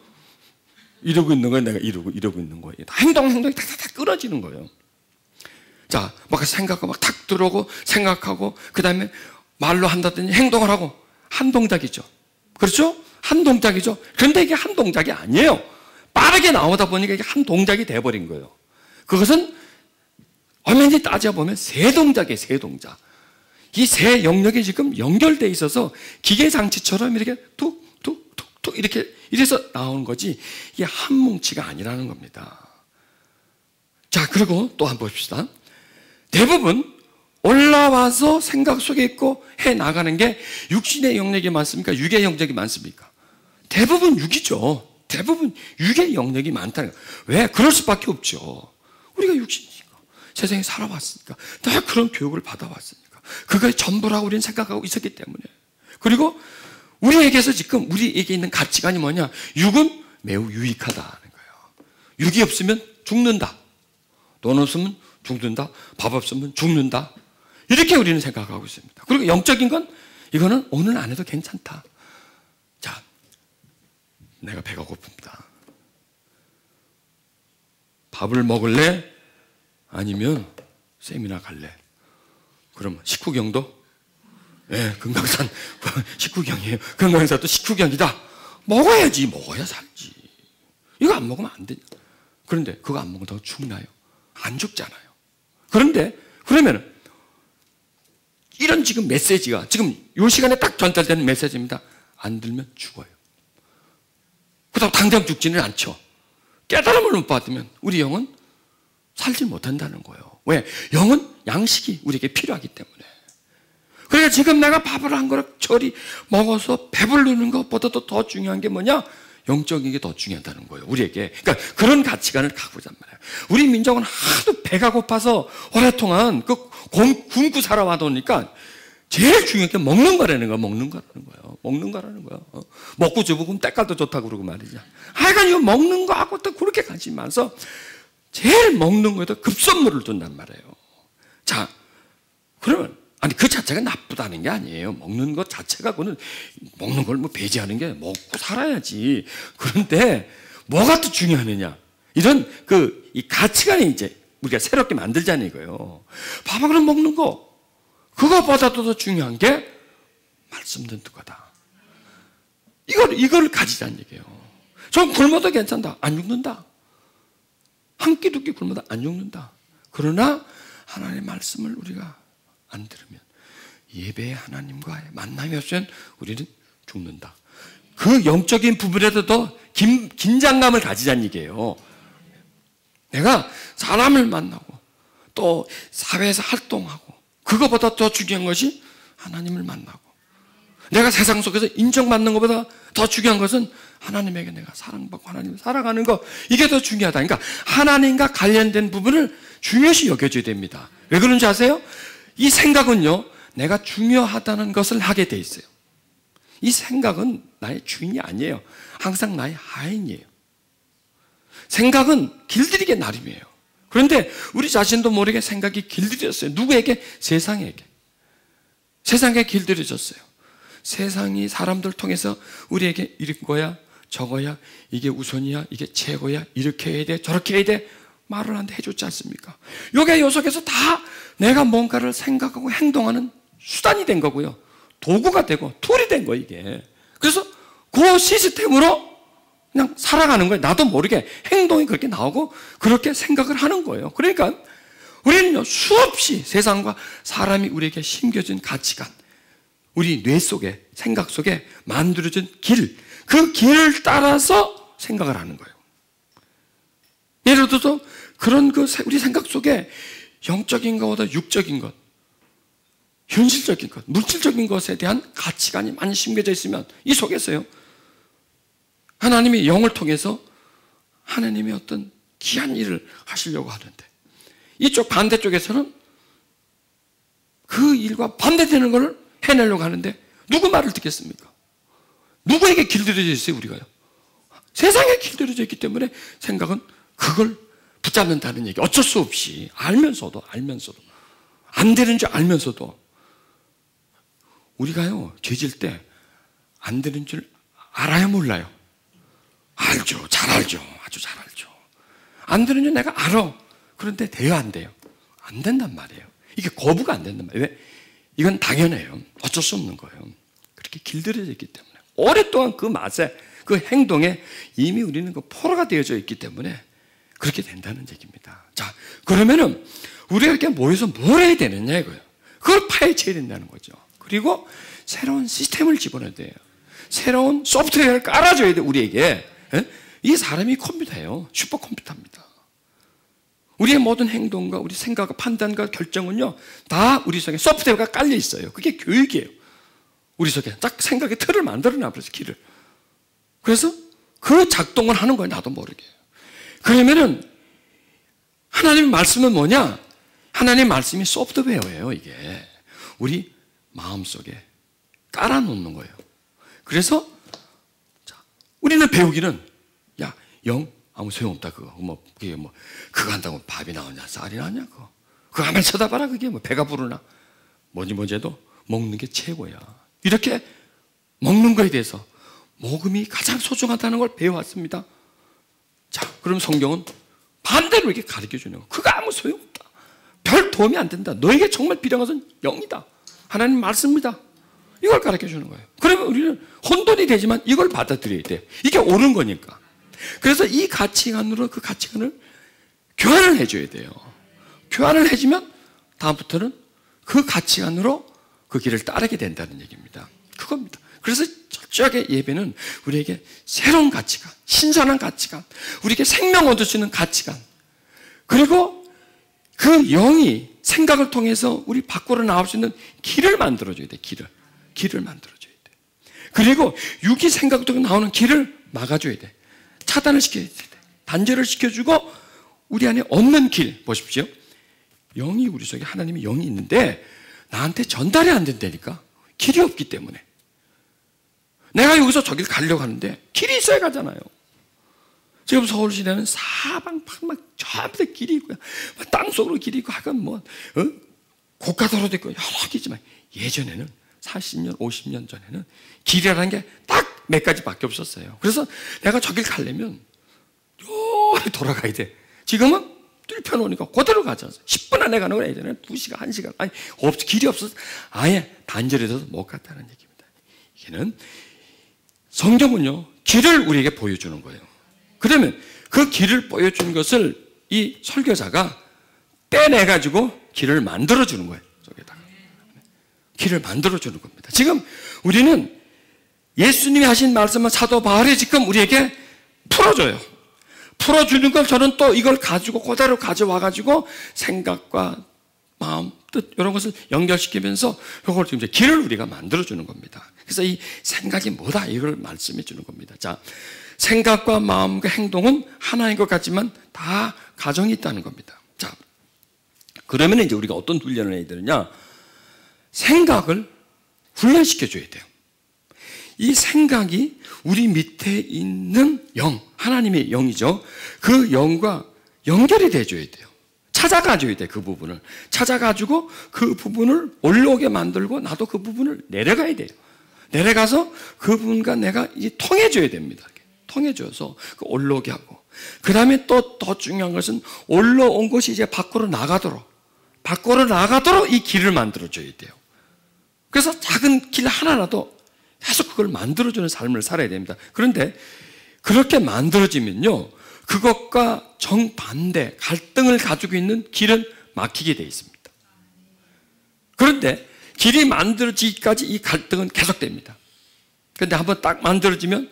이러고 있는 거예요. 내가 이러고 있는 거예요. 행동이 탁탁탁 끊어지는 거예요. 자, 막 생각하고 막 탁 들어오고 생각하고 그 다음에 말로 한다든지 행동을 하고 한 동작이죠. 그렇죠? 한 동작이죠. 그런데 이게 한 동작이 아니에요. 빠르게 나오다 보니까 이게 한 동작이 돼버린 거예요. 그것은 엄연히 따져보면 세 동작이에요. 세 동작. 이 세 영역이 지금 연결되어 있어서 기계장치처럼 이렇게 툭툭툭툭 이렇게 이래서 나오는 거지 이게 한 뭉치가 아니라는 겁니다. 자, 그리고 또 한번 봅시다. 대부분 올라와서 생각 속에 있고 해 나가는 게 육신의 영역이 많습니까? 육의 영역이 많습니까? 대부분 육이죠. 대부분 육의 영역이 많다는 거예요. 왜? 그럴 수밖에 없죠. 우리가 육신이니까. 세상에 살아왔으니까. 다 그런 교육을 받아왔으니까. 그거의 전부라고 우리는 생각하고 있었기 때문에. 그리고 우리에게서 지금 우리에게 있는 가치관이 뭐냐? 육은 매우 유익하다는 거예요. 육이 없으면 죽는다. 돈 없으면 죽는다. 밥 없으면 죽는다. 이렇게 우리는 생각하고 있습니다. 그리고 영적인 건 이거는 오늘 안 해도 괜찮다. 자, 내가 배가 고픕니다. 밥을 먹을래? 아니면 세미나 갈래? 그럼 식후경도? 네, 금강산 식후경이에요. 금강산도 식후경이다. 먹어야지. 먹어야 살지. 이거 안 먹으면 안 되냐. 그런데 그거 안 먹으면 더 죽나요? 안 죽잖아요. 그런데 그러면 이런 지금 메시지가 지금 이 시간에 딱 전달되는 메시지입니다. 안 들면 죽어요. 그렇다고 당장 죽지는 않죠. 깨달음을 못 받으면 우리 영은 살지 못한다는 거예요. 왜? 영은 양식이 우리에게 필요하기 때문에. 그러니까 지금 내가 밥을 한 그릇 저리 먹어서 배부르는 것보다도 더 중요한 게 뭐냐? 영적인 게 더 중요하다는 거예요, 우리에게. 그러니까 그런 가치관을 갖고 있단 말이에요. 우리 민족은 하도 배가 고파서 오랫동안 굶고 살아와도니까 제일 중요한 게 먹는 거라는 거예요. 먹는 거라는 거예요. 먹고 죽으면 때깔도 좋다고 그러고 말이죠. 하여간 이거 먹는 거하고 또 그렇게 관심이 많아서 제일 먹는 거에도 급선무를 둔단 말이에요. 자, 그러면 아니 그 자체가 나쁘다는 게 아니에요. 먹는 것 자체가 그거는 먹는 걸 뭐 배제하는 게 먹고 살아야지. 그런데 뭐가 더 중요하느냐? 이런 이 가치관이 이제 우리가 새롭게 만들자는 이거예요. 봐봐, 그럼 먹는 거 그거보다도 더 중요한 게 말씀 듣는 거다. 이걸 가지자는 얘기예요. 좀 굶어도 괜찮다. 안 죽는다. 한 끼 두 끼 굶어도 안 죽는다. 그러나 하나님의 말씀을 우리가 안 들으면 예배의 하나님과의 만남이 없으면 우리는 죽는다. 그 영적인 부분에도 더 긴장감을 가지자는 얘기예요. 내가 사람을 만나고 또 사회에서 활동하고 그거보다 더 중요한 것이 하나님을 만나고 내가 세상 속에서 인정받는 것보다 더 중요한 것은 하나님에게 내가 사랑받고 하나님을 사랑하는 것, 이게 더 중요하다. 그러니까 하나님과 관련된 부분을 중요시 여겨줘야 됩니다. 왜 그런지 아세요? 이 생각은요, 내가 중요하다는 것을 하게 돼 있어요. 이 생각은 나의 주인이 아니에요. 항상 나의 하인이에요. 생각은 길들이게 나름이에요. 그런데 우리 자신도 모르게 생각이 길들여졌어요. 누구에게? 세상에게. 세상에 길들여졌어요. 세상이 사람들 통해서 우리에게 이거야 저거야, 이게 우선이야, 이게 최고야, 이렇게 해야 돼, 저렇게 해야 돼, 말을 한데 해줬지 않습니까? 이게 요 속에서 다 내가 뭔가를 생각하고 행동하는 수단이 된 거고요. 도구가 되고 툴이 된 거예요, 이게. 그래서 그 시스템으로 그냥 살아가는 거예요. 나도 모르게 행동이 그렇게 나오고 그렇게 생각을 하는 거예요. 그러니까 우리는요, 수없이 세상과 사람이 우리에게 심겨진 가치관, 우리 뇌 속에, 생각 속에 만들어진 길, 그 길을 따라서 생각을 하는 거예요. 예를 들어서 그런 우리 생각 속에 영적인 것보다 육적인 것, 현실적인 것, 물질적인 것에 대한 가치관이 많이 심겨져 있으면 이 속에서요, 하나님이 영을 통해서 하나님의 어떤 귀한 일을 하시려고 하는데 이쪽 반대쪽에서는 그 일과 반대되는 것을 해내려고 하는데 누구 말을 듣겠습니까? 누구에게 길들여져 있어요, 우리가요? 세상에 길들여져 있기 때문에 생각은 그걸 붙잡는다는 얘기. 어쩔 수 없이 알면서도 안 되는 줄 알면서도 우리가요, 죄질 때 안 되는 줄 알아요, 몰라요? 알죠. 잘 알죠. 아주 잘 알죠. 안 되는 줄 내가 알아. 그런데 돼요, 안 돼요? 안 된단 말이에요. 이게 거부가 안 된단 말이에요. 왜? 이건 당연해요. 어쩔 수 없는 거예요. 그렇게 길들여져 있기 때문에. 오랫동안 그 맛에, 그 행동에 이미 우리는 그 포로가 되어져 있기 때문에 그렇게 된다는 얘기입니다. 자, 그러면은 우리가 이렇게 모여서 뭘 해야 되느냐 이거예요. 그걸 파헤쳐야 된다는 거죠. 그리고 새로운 시스템을 집어넣어야 돼요. 새로운 소프트웨어를 깔아줘야 돼요, 우리에게. 이 사람이 컴퓨터예요. 슈퍼컴퓨터입니다. 우리의 모든 행동과 우리 생각과 판단과 결정은요, 다 우리 속에 소프트웨어가 깔려 있어요. 그게 교육이에요. 우리 속에 딱 생각의 틀을 만들어 놔버려서 길을. 그래서 그 작동을 하는 거예요, 나도 모르게. 그러면은 하나님의 말씀은 뭐냐? 하나님의 말씀이 소프트웨어예요, 이게. 우리 마음속에 깔아놓는 거예요. 그래서 우리는 배우기는, 야, 영 아무 소용없다, 그거. 그게 그거 한다고 밥이 나오냐, 쌀이 나오냐, 그거. 그거 한번 쳐다봐라, 그게 배가 부르나. 뭐지 해도 먹는 게 최고야. 이렇게 먹는 거에 대해서 먹음이 가장 소중하다는 걸 배워왔습니다. 자, 그럼 성경은 반대로 이렇게 가르쳐 주는 거. 그거 아무 소용없다. 별 도움이 안 된다. 너에게 정말 필요한 것은 영이다. 하나님 말씀입니다. 이걸 가르쳐 주는 거예요. 그러면 우리는 혼돈이 되지만 이걸 받아들여야 돼. 이게 옳은 거니까. 그래서 이 가치관으로 그 가치관을 교환을 해줘야 돼요. 교환을 해주면 다음부터는 그 가치관으로 그 길을 따르게 된다는 얘기입니다. 그겁니다. 그래서 철저하게 예배는 우리에게 새로운 가치관, 신선한 가치관, 우리에게 생명 얻을 수 있는 가치관, 그리고 그 영이 생각을 통해서 우리 밖으로 나올 수 있는 길을 만들어줘야 돼. 길을 만들어줘야 돼. 그리고 육이 생각을 통해 나오는 길을 막아줘야 돼. 차단을 시켜야 돼. 단절을 시켜주고 우리 안에 없는 길 보십시오. 영이 우리 속에 하나님의 영이 있는데 나한테 전달이 안 된다니까. 길이 없기 때문에. 내가 여기서 저길 가려고 하는데 길이 있어야 가잖아요. 지금 서울시내는 사방팔막 전부 다 길이 있고요. 땅속으로 길이 있고 하여간 고가도로도 있고 여러 개 있지만 예전에는 40년, 50년 전에는 길이라는 게 딱 몇 가지밖에 없었어요. 그래서 내가 저길 가려면 요리 돌아가야 돼. 지금은 뚫혀놓으니까 그대로 가지 않아요. 10분 안에 가는 건 예전에 2시간, 1시간. 아니, 길이 없어서 아예 단절이 돼서 못 갔다는 얘기입니다. 이게는 성경은요, 길을 우리에게 보여주는 거예요. 그러면 그 길을 보여주는 것을 이 설교자가 떼내가지고 길을 만들어주는 거예요. 저기다가. 길을 만들어주는 겁니다. 지금 우리는 예수님이 하신 말씀은 사도 바울이 지금 우리에게 풀어줘요. 풀어주는 걸 저는 또 이걸 가지고 그대로 가져와가지고 생각과 마음, 뜻 이런 것을 연결시키면서 이걸 지금 이제 길을 우리가 만들어주는 겁니다. 그래서 이 생각이 뭐다 이걸 말씀해 주는 겁니다. 자, 생각과 마음과 행동은 하나인 것 같지만 다 가정이 있다는 겁니다. 자, 그러면 이제 우리가 어떤 훈련을 해야 되느냐? 생각을 훈련시켜줘야 돼요. 이 생각이 우리 밑에 있는 영, 하나님의 영이죠. 그 영과 연결이 돼줘야 돼요. 찾아가줘야 돼, 그 부분을. 찾아가지고 그 부분을 올라오게 만들고 나도 그 부분을 내려가야 돼요. 내려가서 그 부분과 내가 이제 통해줘야 됩니다. 통해줘서 올라오게 하고. 그 다음에 또 더 중요한 것은 올라온 것이 이제 밖으로 나가도록 이 길을 만들어줘야 돼요. 그래서 작은 길 하나라도 계속 그걸 만들어주는 삶을 살아야 됩니다. 그런데 그렇게 만들어지면요, 그것과 정반대 갈등을 가지고 있는 길은 막히게 되어 있습니다. 그런데 길이 만들어지기까지 이 갈등은 계속됩니다. 그런데 한번 딱 만들어지면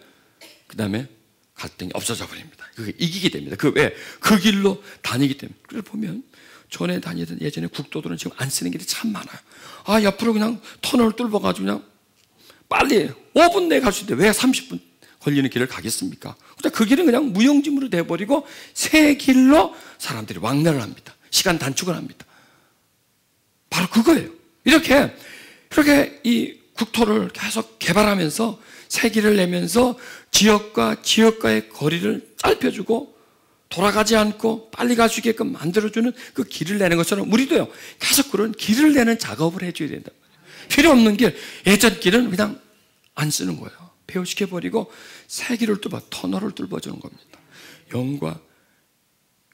그 다음에 갈등이 없어져 버립니다. 그게 이기게 됩니다. 왜? 그 길로 다니기 때문에. 그래서 보면 전에 다니던 예전에 국도들은 지금 안 쓰는 길이 참 많아요. 아, 옆으로 그냥 터널을 뚫어가지고 그냥 빨리 5분 내에 갈 수 있는데 왜 30분 걸리는 길을 가겠습니까? 그 길은 그냥 무용지물이 돼버리고 새 길로 사람들이 왕래를 합니다. 시간 단축을 합니다. 바로 그거예요. 이렇게 이 국토를 계속 개발하면서 새 길을 내면서 지역과 지역과의 거리를 짧혀주고 돌아가지 않고 빨리 갈 수 있게끔 만들어주는 그 길을 내는 것처럼 우리도요, 계속 그런 길을 내는 작업을 해줘야 된단 말이에요. 필요 없는 길, 예전 길은 그냥 안 쓰는 거예요. 폐허시켜버리고 새 길을 터널을 뚫어주는 겁니다. 영과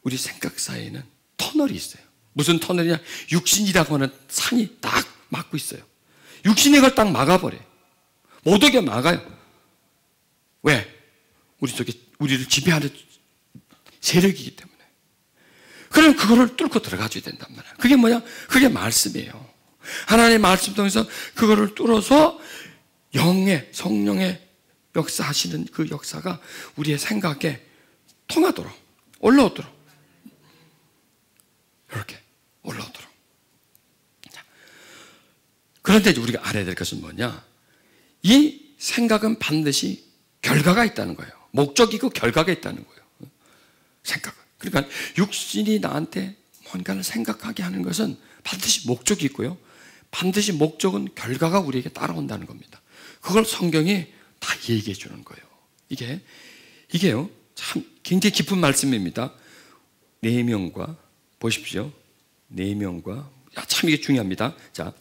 우리 생각 사이에는 터널이 있어요. 무슨 터널이냐? 육신이라고 하는 산이 딱 막고 있어요. 육신이 그걸 딱 막아버려요. 못 오게 막아요. 왜? 우리 속에 우리를 지배하는 세력이기 때문에. 그럼 그거를 뚫고 들어가줘야 된단 말이에요. 그게 뭐냐? 그게 말씀이에요. 하나님의 말씀 통해서 그거를 뚫어서 영의, 성령의 역사하시는 그 역사가 우리의 생각에 통하도록, 올라오도록. 이렇게 올라오도록. 자, 그런데 우리가 알아야 될 것은 뭐냐? 이 생각은 반드시 결과가 있다는 거예요. 목적이고 결과가 있다는 거예요. 생각은. 그러니까 육신이 나한테 뭔가를 생각하게 하는 것은 반드시 목적이 있고요. 반드시 목적은 결과가 우리에게 따라온다는 겁니다. 그걸 성경이 다 얘기해 주는 거예요. 이게요, 참 굉장히 깊은 말씀입니다. 내면과, 보십시오. 내면과, 참 이게 중요합니다. 자,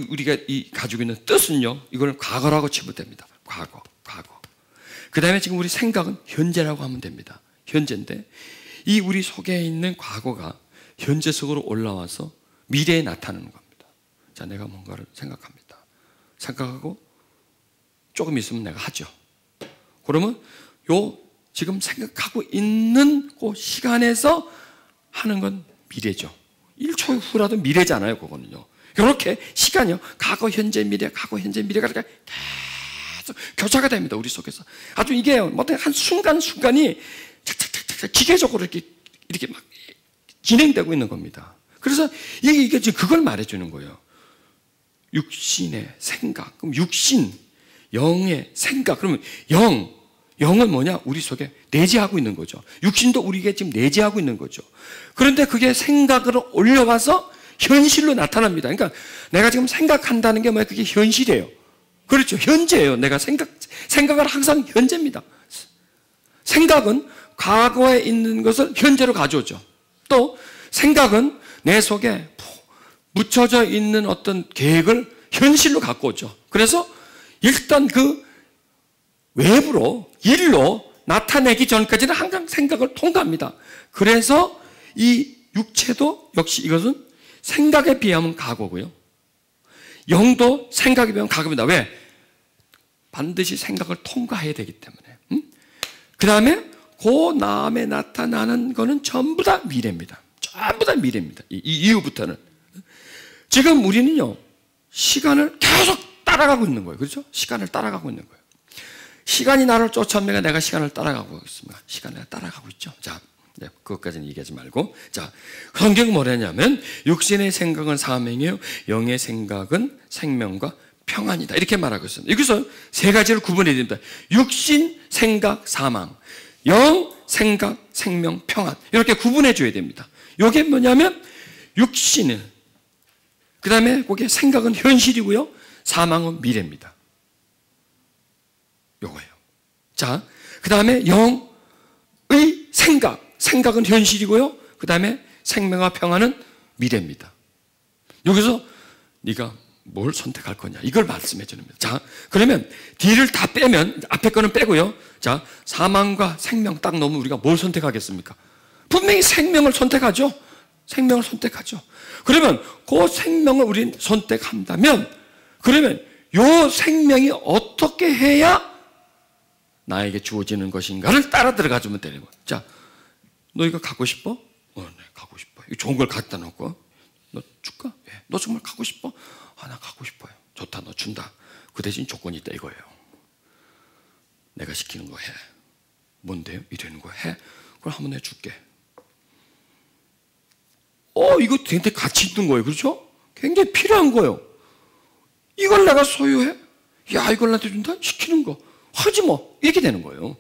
우리가 가지고 있는 뜻은요, 이걸 과거라고 치면 됩니다. 과거. 그 다음에 지금 우리 생각은 현재라고 하면 됩니다. 현재인데, 이 우리 속에 있는 과거가 현재 속으로 올라와서 미래에 나타나는 겁니다. 자, 내가 뭔가를 생각합니다. 생각하고 조금 있으면 내가 하죠. 그러면 지금 생각하고 있는 그 시간에서 하는 건 미래죠. 1초 후라도 미래잖아요, 그거는요. 이렇게 시간이요. 과거, 현재, 미래가 이렇게 계속 교차가 됩니다, 우리 속에서. 아주 이게 한 순간순간이 착착착착 기계적으로 이렇게 막 진행되고 있는 겁니다. 그래서 이게 지금 그걸 말해주는 거예요. 육신의 생각. 그럼 육신, 영의 생각. 그러면 영은 뭐냐? 우리 속에 내재하고 있는 거죠. 육신도 우리에게 지금 내재하고 있는 거죠. 그런데 그게 생각으로 올려가서 현실로 나타납니다. 그러니까 내가 지금 생각한다는 게 뭐야? 그게 현실이에요. 그렇죠. 현재예요. 내가 생각은 항상 현재입니다. 생각은 과거에 있는 것을 현재로 가져오죠. 또 생각은 내 속에 묻혀져 있는 어떤 계획을 현실로 갖고 오죠. 그래서 일단 그 외부로, 일로 나타내기 전까지는 항상 생각을 통과합니다. 그래서 이 육체도 역시 이것은 생각에 비하면 과거고요. 영도 생각에 비하면 과거입니다. 왜? 반드시 생각을 통과해야 되기 때문에. 그 다음에 그 다음에 나타나는 거는 전부 다 미래입니다. 전부 다 미래입니다. 이 이후부터는. 지금 우리는요, 시간을 계속 따라가고 있는 거예요. 그렇죠? 시간을 따라가고 있는 거예요. 시간이 나를 쫓아옵니까? 내가 시간을 따라가고 있습니다. 시간을 따라가고 있죠. 자, 그것까지는 얘기하지 말고. 자, 성경은 뭐냐면, 육신의 생각은 사망이요, 영의 생각은 생명과 평안이다. 이렇게 말하고 있습니다. 여기서 세 가지를 구분해야 됩니다. 육신, 생각, 사망. 영, 생각, 생명, 평안. 이렇게 구분해 줘야 됩니다. 이게 뭐냐면, 육신은, 그 다음에 거기에 생각은 현실이고요, 사망은 미래입니다. 요거예요. 자, 그 다음에 영의 생각은 현실이고요, 그 다음에 생명과 평안은 미래입니다. 여기서 네가 뭘 선택할 거냐, 이걸 말씀해 주는 겁니다. 자, 그러면 D를 다 빼면, 앞에 거는 빼고요. 자, 사망과 생명 딱 넣으면 우리가 뭘 선택하겠습니까? 분명히 생명을 선택하죠. 생명을 선택하죠. 그러면 그 생명을 우리는 선택한다면, 그러면 이 생명이 어떻게 해야 나에게 주어지는 것인가를 따라 들어가 주면 되는 거예요. 자, 너 이거 갖고 싶어? 네, 갖고 싶어. 이거 좋은 걸 갖다 놓고, 너 줄까? 예. 너 정말 갖고 싶어? 나 갖고 싶어요. 좋다, 너 준다. 그 대신 조건이 있다, 이거예요. 내가 시키는 거 해. 뭔데요? 이러는 거 해. 그럼 한번 내줄게. 이거 굉장히 가치 있는 거예요. 그렇죠? 굉장히 필요한 거예요. 이걸 내가 소유해? 야, 이걸 나한테 준다? 시키는 거. 하지 뭐. 이렇게 되는 거예요.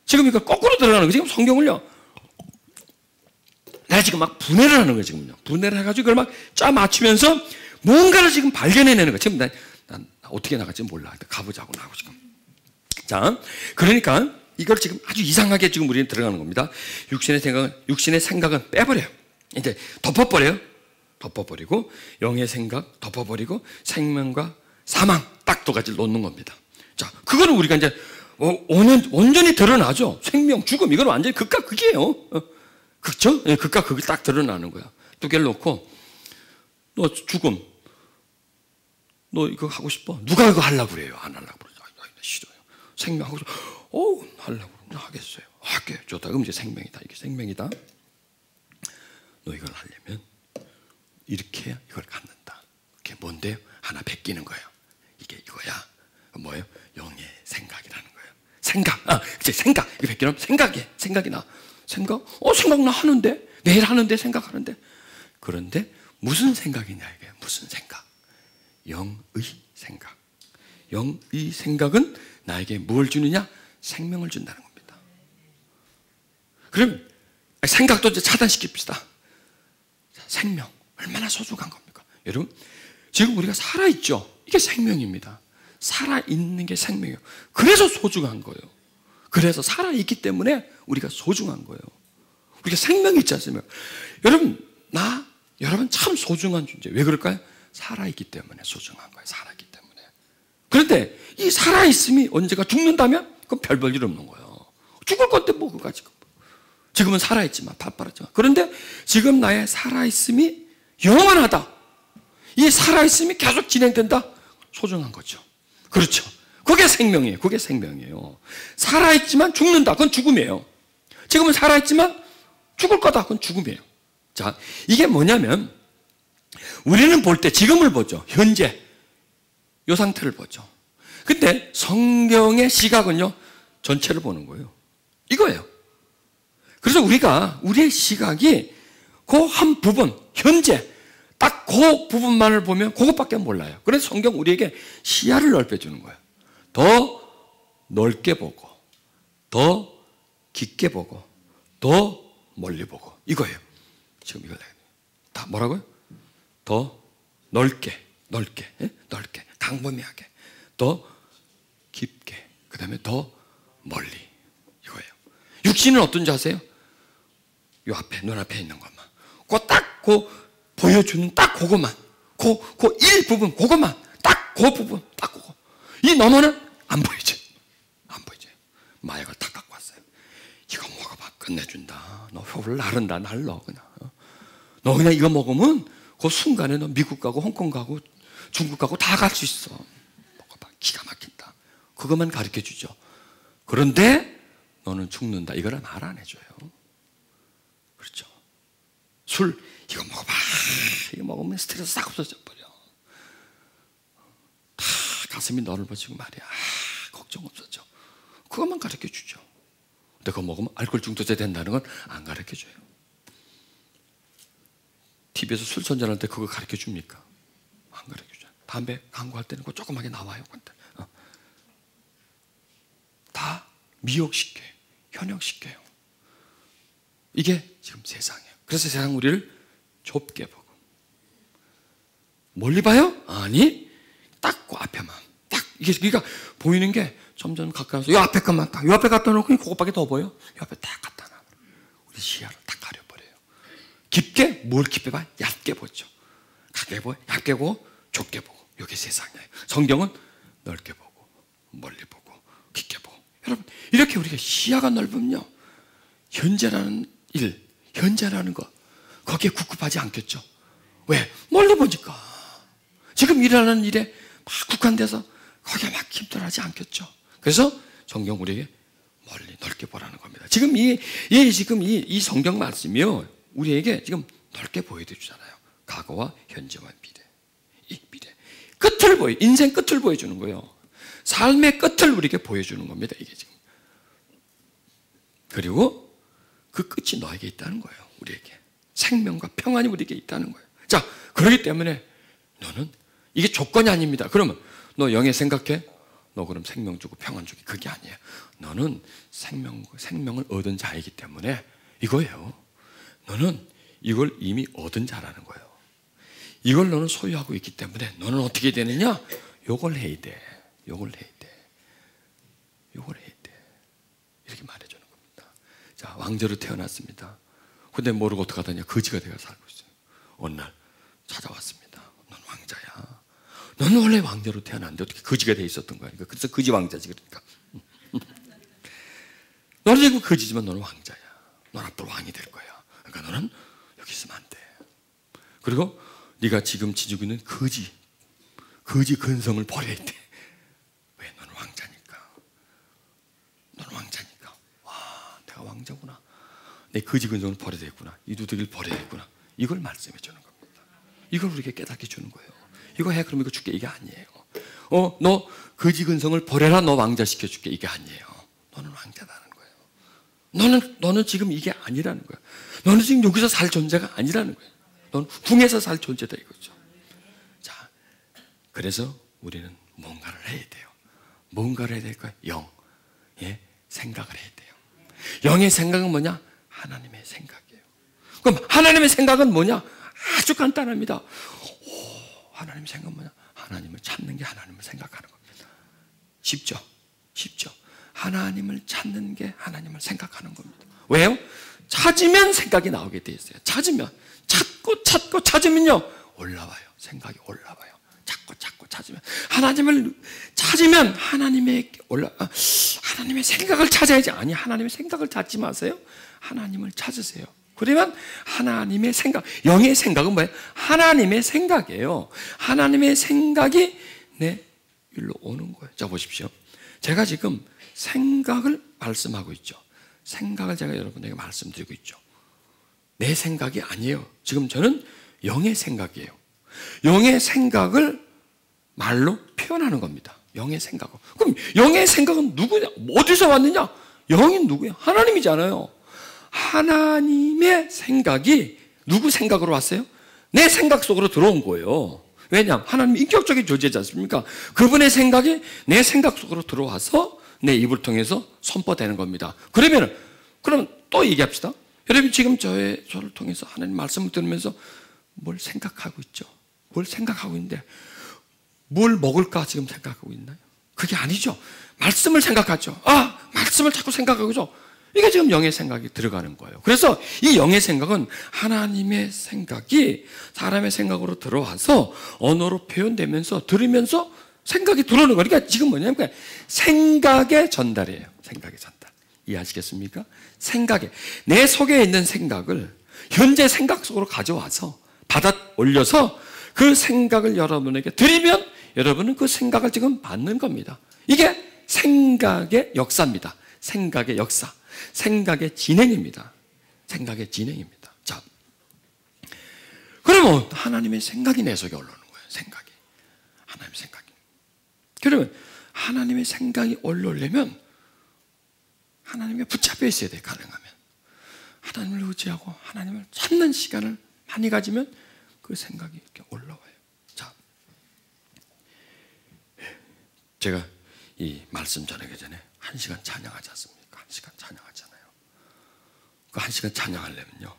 지금 이거 거꾸로 들어가는 거예요. 지금 성경을요, 내가 지금 막 분해를 하는 거예요. 지금요. 분해를 해가지고 이걸 막 쫙 맞추면서 뭔가를 지금 발견해내는 거예요. 지금 난 어떻게 나갈지 몰라. 가보자고 나하고 지금. 자, 그러니까 이걸 지금 아주 이상하게 지금 우리는 들어가는 겁니다. 육신의 생각은 빼버려요. 이제 덮어버려요. 덮어버리고, 영의 생각 덮어버리고, 생명과 사망 딱 두 가지를 놓는 겁니다. 자, 그거는 우리가 이제 온전히 드러나죠. 생명, 죽음, 이건 완전히 극과 극이에요. 그렇죠? 예, 극과 극이 딱 드러나는 거야. 두 개를 놓고, 너 죽음, 너 이거 하고 싶어? 누가 이거 하려고 그래요? 안 하려고 그러죠. 싫어요. 생명 하고 싶어? 하려고 그러면 하겠어요. 할게. 좋다. 그럼 이제 생명이다. 이게 생명이다. 너 이걸 하려면 이렇게 해야 이걸 갖는다. 그게 뭔데요? 하나 베끼는 거예요. 이게 이거야. 뭐예요? 영의 생각이라는 거예요. 이제 생각. 이거 베끼면 생각이 나. 생각나 하는데, 매일 하는데, 생각하는데. 그런데 무슨 생각이냐, 이게. 무슨 생각? 영의 생각. 영의 생각은 나에게 뭘 주느냐? 생명을 준다는 겁니다. 그럼 생각도 이제 차단시킵시다. 생명, 얼마나 소중한 겁니까? 여러분, 지금 우리가 살아있죠? 이게 생명입니다. 살아있는 게 생명이에요. 그래서 소중한 거예요. 그래서 살아있기 때문에 우리가 소중한 거예요. 우리가 생명이 있지 않습니까? 여러분 참 소중한 존재. 왜 그럴까요? 살아있기 때문에 소중한 거예요. 살아있기 때문에. 그런데 이 살아있음이 언제가 죽는다면 그건 별 볼 일 없는 거예요. 죽을 건데 뭐 그거 지금. 지금은 살아있지만 바빠졌지만. 그런데 지금 나의 살아있음이 영원하다. 이 살아있음이 계속 진행된다. 소중한 거죠. 그렇죠. 그게 생명이에요. 그게 생명이에요. 살아있지만 죽는다. 그건 죽음이에요. 지금은 살아있지만 죽을 거다. 그건 죽음이에요. 자, 이게 뭐냐면 우리는 볼 때 지금을 보죠. 현재. 이 상태를 보죠. 근데 성경의 시각은요, 전체를 보는 거예요. 이거예요. 그래서 우리의 시각이 그 한 부분, 현재 딱 그 부분만을 보면 그것밖에 몰라요. 그래서 성경 우리에게 시야를 넓혀주는 거예요. 더 넓게 보고, 더 깊게 보고, 더 멀리 보고, 이거예요. 지금 이걸 다 뭐라고요? 더 넓게, 강범위하게, 더 깊게, 그 다음에 더 멀리, 이거예요. 육신은 어떤지 아세요? 요 앞에, 눈앞에 있는 것만, 그 보여주는 딱 그것만, 그 일부분, 그것만, 딱 그 부분, 딱 그거. 이 너머는 안 보이죠. 안 보이죠. 마약을 딱 갖고 왔어요. 이거 먹어봐, 끝내준다. 너 혀를 나른다, 날러 그냥. 너 그냥 이거 먹으면 그 순간에 너 미국 가고 홍콩 가고 중국 가고 다 갈 수 있어. 먹어봐, 기가 막힌다. 그것만 가르쳐 주죠. 그런데 너는 죽는다. 이거를 말 안 해줘요. 그렇죠. 술, 이거 먹어봐. 이거 먹으면 스트레스 싹 없어져 버려. 다 가슴이 넓어지고 말이야. 걱정 없어져. 그것만 가르쳐 주죠. 근데 그거 먹으면 알코올 중독자 된다는 건 안 가르쳐 줘요. TV에서 술 선전할 때 그거 가르쳐 줍니까? 안 가르쳐 줘요. 담배 광고할 때는 그거 조그맣게 나와요. 근데 다 미혹시켜요. 현혹시켜요. 이게 지금 세상이에요. 그래서 세상 우리를 좁게 보고, 멀리 봐요? 아니, 딱 그 앞에만, 딱 이게 그러니까 보이는 게 점점 가까워서 이 앞에 것만 딱, 이 앞에 갖다 놓고 그것밖에 더 보여? 이 앞에 딱 갖다 놔. 우리 시야를 딱 가려버려요. 깊게, 뭘 깊게 봐? 얕게 보죠. 가게 보고, 얕게 보고, 좁게 보고. 이게 세상이에요. 성경은 넓게 보고, 멀리 보고, 깊게 보고. 여러분, 이렇게 우리가 시야가 넓으면요, 현재라는 일, 현재라는 것, 거기에 국급하지 않겠죠. 왜? 멀리 보니까. 지금 일하는 일에 막 국한돼서 거기에 막 힘들어하지 않겠죠. 그래서 성경 우리에게 멀리 넓게 보라는 겁니다. 지금 이 성경 말씀이요, 우리에게 지금 넓게 보여주잖아요. 과거와 현재와 미래. 이 미래. 끝을 인생 끝을 보여주는 거예요. 삶의 끝을 우리에게 보여주는 겁니다. 이게 지금. 그리고 그 끝이 너에게 있다는 거예요. 우리에게. 생명과 평안이 우리에게 있다는 거예요. 자, 그렇기 때문에 너는 이게 조건이 아닙니다. 그러면 너 영에 생각해? 너 그럼 생명 주고 평안 주기 그게 아니에요. 너는 생명을 얻은 자이기 때문에 이거예요. 너는 이걸 이미 얻은 자라는 거예요. 이걸 너는 소유하고 있기 때문에 너는 어떻게 되느냐? 요걸 해야 돼. 요걸 해야 돼. 요걸 해야 돼. 이렇게 말해주는 겁니다. 자, 왕자로 태어났습니다. 근데 모르고 어떻게 하더냐? 거지가 되어 살고 있어요. 어느 날 찾아왔습니다. 넌 왕자야. 너는 원래 왕자로 태어났는데 어떻게 거지가 되어 있었던 거야? 그래서 거지 왕자지. 그러니까 너는 지금 거지지만 너는 왕자야. 넌 앞으로 왕이 될 거야. 그러니까 너는 여기 있으면 안 돼. 그리고 네가 지금 지니고 있는 거지 근성을 버려야 돼. 왜? 너는 왕자니까. 너는 왕자니까. 와, 내가 왕자구나. 내 거지 근성을 버려야 되겠구나. 이 누더기를 버려야 되겠구나. 이걸 말씀해 주는 겁니다. 이걸 우리에게 깨닫게 주는 거예요. 이거 해, 그럼 이거 줄게. 이게 아니에요. 너 거지 근성을 버려라. 너 왕자 시켜줄게. 이게 아니에요. 너는 왕자라는 거예요. 너는 지금 이게 아니라는 거예요. 너는 지금 여기서 살 존재가 아니라는 거예요. 너는 궁에서 살 존재다 이거죠. 자, 그래서 우리는 뭔가를 해야 돼요. 뭔가를 해야 될 거예요. 영의 생각을 해야 돼요. 영의 생각은 뭐냐? 하나님의 생각이에요. 그럼 하나님의 생각은 뭐냐? 아주 간단합니다. 하나님의 생각은 뭐냐? 하나님을 찾는 게 하나님을 생각하는 겁니다. 쉽죠? 하나님을 찾는 게 하나님을 생각하는 겁니다. 왜요? 찾으면 생각이 나오게 돼 있어요. 찾으면요 올라와요. 생각이 올라와요. 찾고 찾으면 하나님을 찾으면 하나님의 생각을 찾아야지. 아니, 하나님의 생각을 찾지 마세요. 하나님을 찾으세요. 그러면 하나님의 생각, 영의 생각은 뭐예요? 하나님의 생각이에요. 하나님의 생각이 내 일로 오는 거예요. 자, 보십시오. 제가 지금 생각을 말씀하고 있죠. 생각을 제가 여러분에게 말씀드리고 있죠. 내 생각이 아니에요. 지금 저는 영의 생각이에요. 영의 생각을 말로 표현하는 겁니다. 영의 생각은. 그럼 영의 생각은 누구냐? 어디서 왔느냐? 영이 누구야? 하나님이잖아요. 하나님의 생각이 누구 생각으로 왔어요? 내 생각 속으로 들어온 거예요. 왜냐하면 하나님 인격적인 존재지 않습니까? 그분의 생각이 내 생각 속으로 들어와서 내 입을 통해서 선포되는 겁니다. 그러면 또 얘기합시다. 여러분 지금 저를 통해서 하나님 말씀을 들으면서 뭘 생각하고 있죠? 뭘 생각하고 있는데 뭘 먹을까 지금 생각하고 있나요? 그게 아니죠. 말씀을 생각하죠. 말씀을 자꾸 생각하고 있죠. 이게 지금 영의 생각이 들어가는 거예요. 그래서 이 영의 생각은 하나님의 생각이 사람의 생각으로 들어와서 언어로 표현되면서 들으면서 생각이 들어오는 거예요. 그러니까 지금 뭐냐면 생각의 전달이에요. 생각의 전달. 이해하시겠습니까? 내 속에 있는 생각을 현재 생각 속으로 가져와서 받아 올려서 그 생각을 여러분에게 드리면 여러분은 그 생각을 지금 받는 겁니다. 이게 생각의 역사입니다. 생각의 역사. 생각의 진행입니다. 생각의 진행입니다. 자, 그러면 하나님의 생각이 내 속에 올라오는 거예요. 생각이. 하나님의 생각이. 그러면 하나님의 생각이 올라오려면 하나님에 붙잡혀 있어야 돼요. 가능하면. 하나님을 의지하고 하나님을 찾는 시간을 많이 가지면 그 생각이 이렇게 올라와요. 자, 제가 이 말씀 전하기 전에 1시간 찬양하지 않습니까? 1시간 찬양하잖아요. 그 1시간 찬양하려면요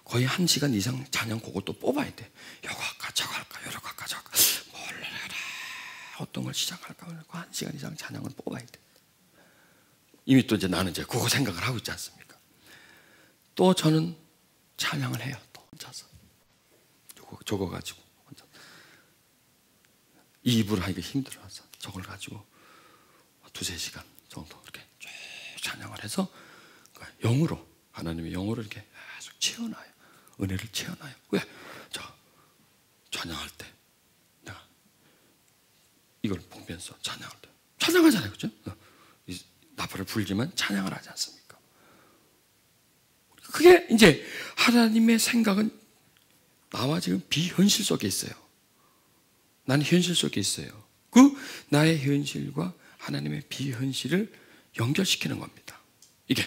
거의 1시간 이상 찬양곡을 또 뽑아야 돼. 요거 할까 저거 할까 요거 할까 저거 할까 뭘 해라 어떤 걸 시작할까 그 1시간 이상 찬양을 뽑아야 돼. 이미 또 이제 나는 이제 그거 생각을 하고 있지 않습니까? 또 저는 찬양을 해요. 또 혼자서 저거 가지고 혼자 이 입으로 하기가 힘들어서 저걸 가지고 2-3시간 정도 이렇게 쭉 찬양을 해서 영으로 하나님의 영으로 이렇게 계속 채워놔요. 은혜를 채워놔요. 왜? 찬양할 때 내가 이걸 보면서 찬양할 때 찬양하잖아요, 그렇죠? 나팔을 불지만 찬양을 하지 않습니까? 그게 이제 하나님의 생각은 나와 지금 비현실 속에 있어요. 나는 현실 속에 있어요. 그 나의 현실과 하나님의 비현실을 연결시키는 겁니다. 이게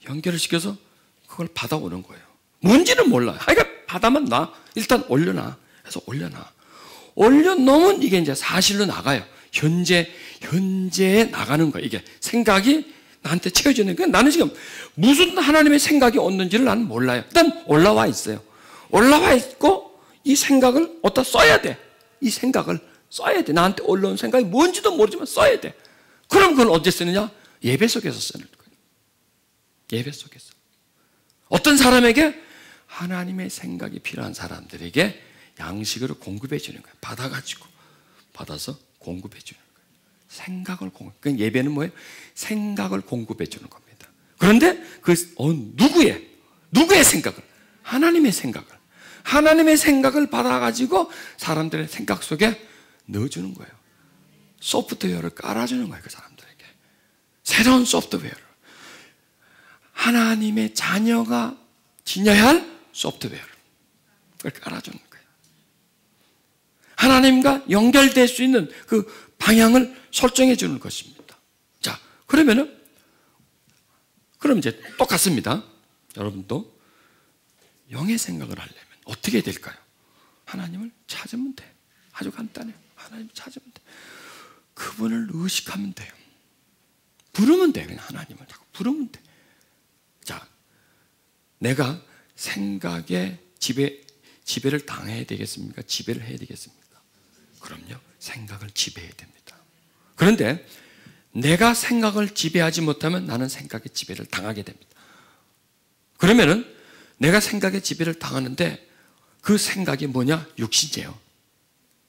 연결을 시켜서 그걸 받아오는 거예요. 뭔지는 몰라요. 그러니까 받아만 나 일단 올려놔. 해서 올려놔. 올려놓으면 이게 이제 사실로 나가요. 현재에 나가는 거예요. 이게 생각이 나한테 채워지는 거예요. 나는 지금 무슨 하나님의 생각이 없는지를 나는 몰라요. 일단 올라와 있어요. 올라와 있고 이 생각을 어디다 써야 돼. 이 생각을 써야 돼. 나한테 올라온 생각이 뭔지도 모르지만 써야 돼. 그럼 그걸 어디에 쓰느냐? 예배 속에서 쓰는 거예요. 예배 속에서. 어떤 사람에게 하나님의 생각이 필요한 사람들에게 양식으로 공급해 주는 거예요. 받아서 공급해 주는 거예요. 생각을 그러니까 예배는 뭐예요? 생각을 공급해 주는 겁니다. 그런데 누구의 생각을? 하나님의 생각을 받아가지고 사람들의 생각 속에 넣어주는 거예요. 소프트웨어를 깔아주는 거예요. 그 사람들에게. 새로운 소프트웨어를. 하나님의 자녀가 지녀야 할 소프트웨어를 그걸 깔아주는 거예요. 하나님과 연결될 수 있는 그 방향을 설정해 주는 것입니다. 자, 그럼 이제 똑같습니다. 여러분도 영의 생각을 하려면 어떻게 될까요? 하나님을 찾으면 돼. 아주 간단해요. 하나님을 찾으면 돼. 그분을 의식하면 돼요. 부르면 돼. 그냥 하나님을 자꾸 부르면 돼. 자, 내가 생각에 지배를 당해야 되겠습니까? 지배를 해야 되겠습니까? 그럼요. 생각을 지배해야 됩니다. 그런데 내가 생각을 지배하지 못하면 나는 생각의 지배를 당하게 됩니다. 그러면은 내가 생각의 지배를 당하는데 그 생각이 뭐냐? 육신이에요.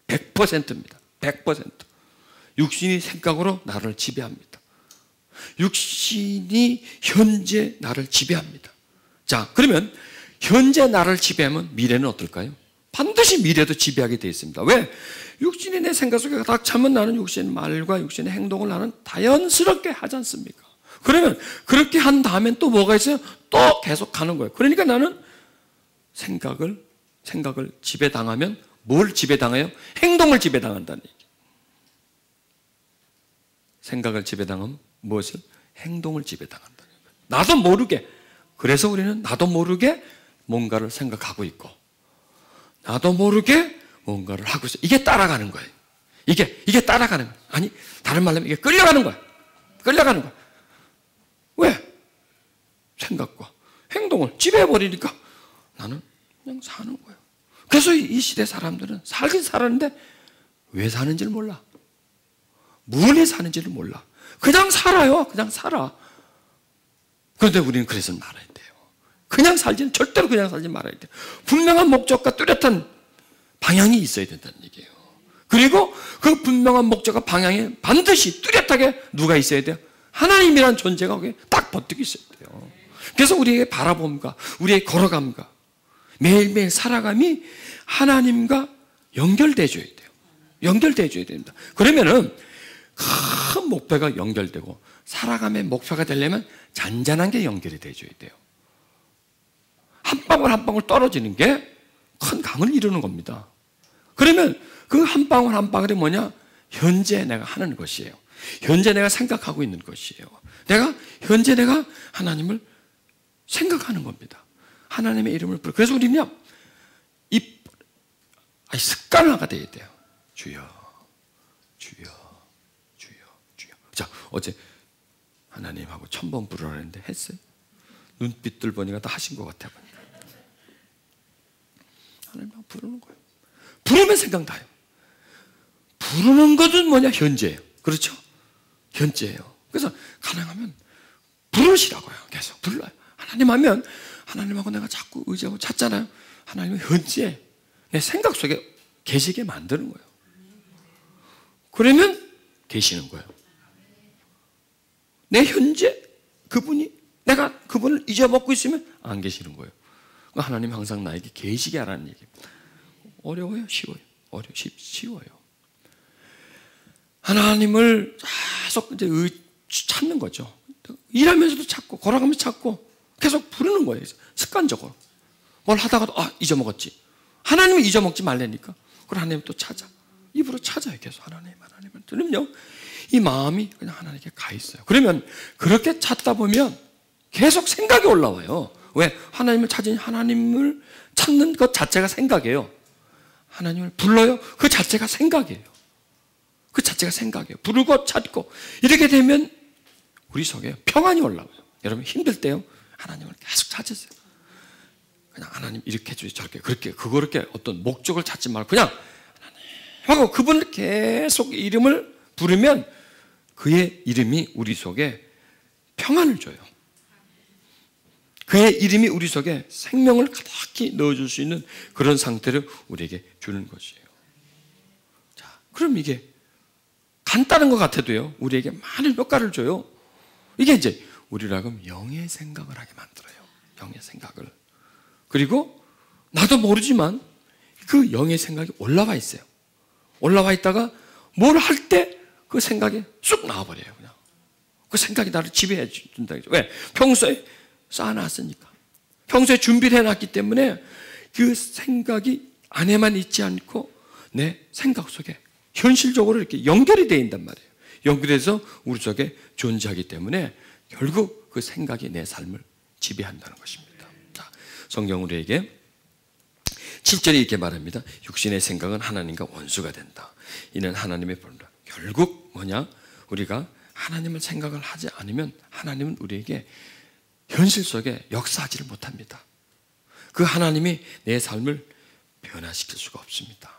100%입니다. 100%. 육신이 생각으로 나를 지배합니다. 육신이 현재 나를 지배합니다. 자, 그러면 현재 나를 지배하면 미래는 어떨까요? 반드시 미래도 지배하게 되어 있습니다. 왜? 육신이 내 생각 속에 가득 차면 나는 육신의 말과 육신의 행동을 나는 자연스럽게 하지 않습니까? 그러면 그렇게 한 다음엔 또 뭐가 있어요? 또 계속 가는 거예요. 그러니까 나는 생각을 지배당하면 뭘 지배당해요? 행동을 지배당한다는 얘기예요. 생각을 지배당하면 무엇을? 행동을 지배당한다는 거예요. 나도 모르게. 그래서 우리는 나도 모르게 뭔가를 생각하고 있고 나도 모르게 뭔가를 하고 있어. 이게 따라가는 거예요. 이게 따라가는 거예요. 아니, 다른 말로 하면 이게 끌려가는 거야. 끌려가는 거야. 왜? 생각과 행동을 지배해버리니까 나는 그냥 사는 거예요. 그래서 이 시대 사람들은 살긴 살았는데 왜 사는지를 몰라. 무엇에 사는지를 몰라. 그냥 살아요. 그냥 살아. 그런데 우리는 그래서 말아야 돼요. 그냥 살지는 절대로 그냥 살지 말아야 돼요. 분명한 목적과 뚜렷한 방향이 있어야 된다는 얘기예요. 그리고 그 분명한 목적과 방향에 반드시 뚜렷하게 누가 있어야 돼요? 하나님이란 존재가 거기에 딱 버티고 있어야 돼요. 그래서 우리의 바라봄과 우리의 걸어감과 매일매일 살아감이 하나님과 연결돼줘야 돼요. 연결돼줘야 됩니다. 그러면은 큰 목표가 연결되고 살아감의 목표가 되려면 잔잔한 게 연결이 돼줘야 돼요. 한 방울 한 방울 떨어지는 게 큰 강을 이루는 겁니다. 그러면 그 한 방울 한 방울이 뭐냐? 현재 내가 하는 것이에요. 현재 내가 생각하고 있는 것이에요. 현재 내가 하나님을 생각하는 겁니다. 하나님의 이름을 부르고. 그래서 우리는요, 습관화가 돼야 돼요. 주여, 주여, 주여, 주여. 자, 어제 하나님하고 1000번 부르라 했는데 했어요? 눈빛들 보니까 다 하신 것 같아. 하나님하고 부르는 거예요. 부르면 생각나요. 부르는 것은 뭐냐? 현재예요. 그렇죠? 현재예요. 그래서 가능하면 부르시라고요. 계속 불러요. 하나님 하면 하나님하고 내가 자꾸 의지하고 찾잖아요. 하나님은 현재 내 생각 속에 계시게 만드는 거예요. 그러면 계시는 거예요. 내 현재 그분이 내가 그분을 잊어먹고 있으면 안 계시는 거예요. 하나님 항상 나에게 계시게 하라는 얘기입니다. 어려워요? 쉬워요? 쉬워요. 하나님을 계속 이제 찾는 거죠. 일하면서도 찾고, 걸어가면서 찾고, 계속 부르는 거예요. 습관적으로. 뭘 하다가도, 잊어먹었지. 하나님을 잊어먹지 말라니까. 그럼 하나님 또 찾아. 입으로 찾아요. 계속 하나님을. 그럼요. 이 마음이 그냥 하나님께 가 있어요. 그러면 그렇게 찾다 보면 계속 생각이 올라와요. 왜? 하나님을 찾는 것 자체가 생각이에요. 하나님을 불러요? 그 자체가 생각이에요. 그 자체가 생각이에요. 부르고 찾고 이렇게 되면 우리 속에 평안이 올라와요. 여러분 힘들 때요, 하나님을 계속 찾으세요. 그냥 하나님 이렇게 해주세요, 저렇게 그렇게 어떤 목적을 찾지 말고 그냥 하나님 하고 그분을 계속 이름을 부르면 그의 이름이 우리 속에 평안을 줘요. 그의 이름이 우리 속에 생명을 가득히 넣어줄 수 있는 그런 상태를 우리에게 주는 것이에요. 자, 그럼 이게 간단한 것 같아도요, 우리에게 많은 효과를 줘요. 이게 이제 우리로 하여금 영의 생각을 하게 만들어요. 영의 생각을. 그리고 나도 모르지만 그 영의 생각이 올라와 있어요. 올라와 있다가 뭘 할 때 그 생각이 쑥 나와버려요. 그냥. 그 생각이 나를 지배해 준다. 왜? 평소에 쌓아놨으니까. 평소에 준비를 해놨기 때문에 그 생각이 안에만 있지 않고 내 생각 속에 현실적으로 이렇게 연결이 되어 있단 말이에요. 연결해서 우리 속에 존재하기 때문에 결국 그 생각이 내 삶을 지배한다는 것입니다. 자, 성경 우리에게 7절에 이렇게 말합니다. 육신의 생각은 하나님과 원수가 된다. 이는 하나님의 본라. 결국 뭐냐? 우리가 하나님을 생각을 하지 않으면 하나님은 우리에게 현실 속에 역사하지를 못합니다. 그 하나님이 내 삶을 변화시킬 수가 없습니다.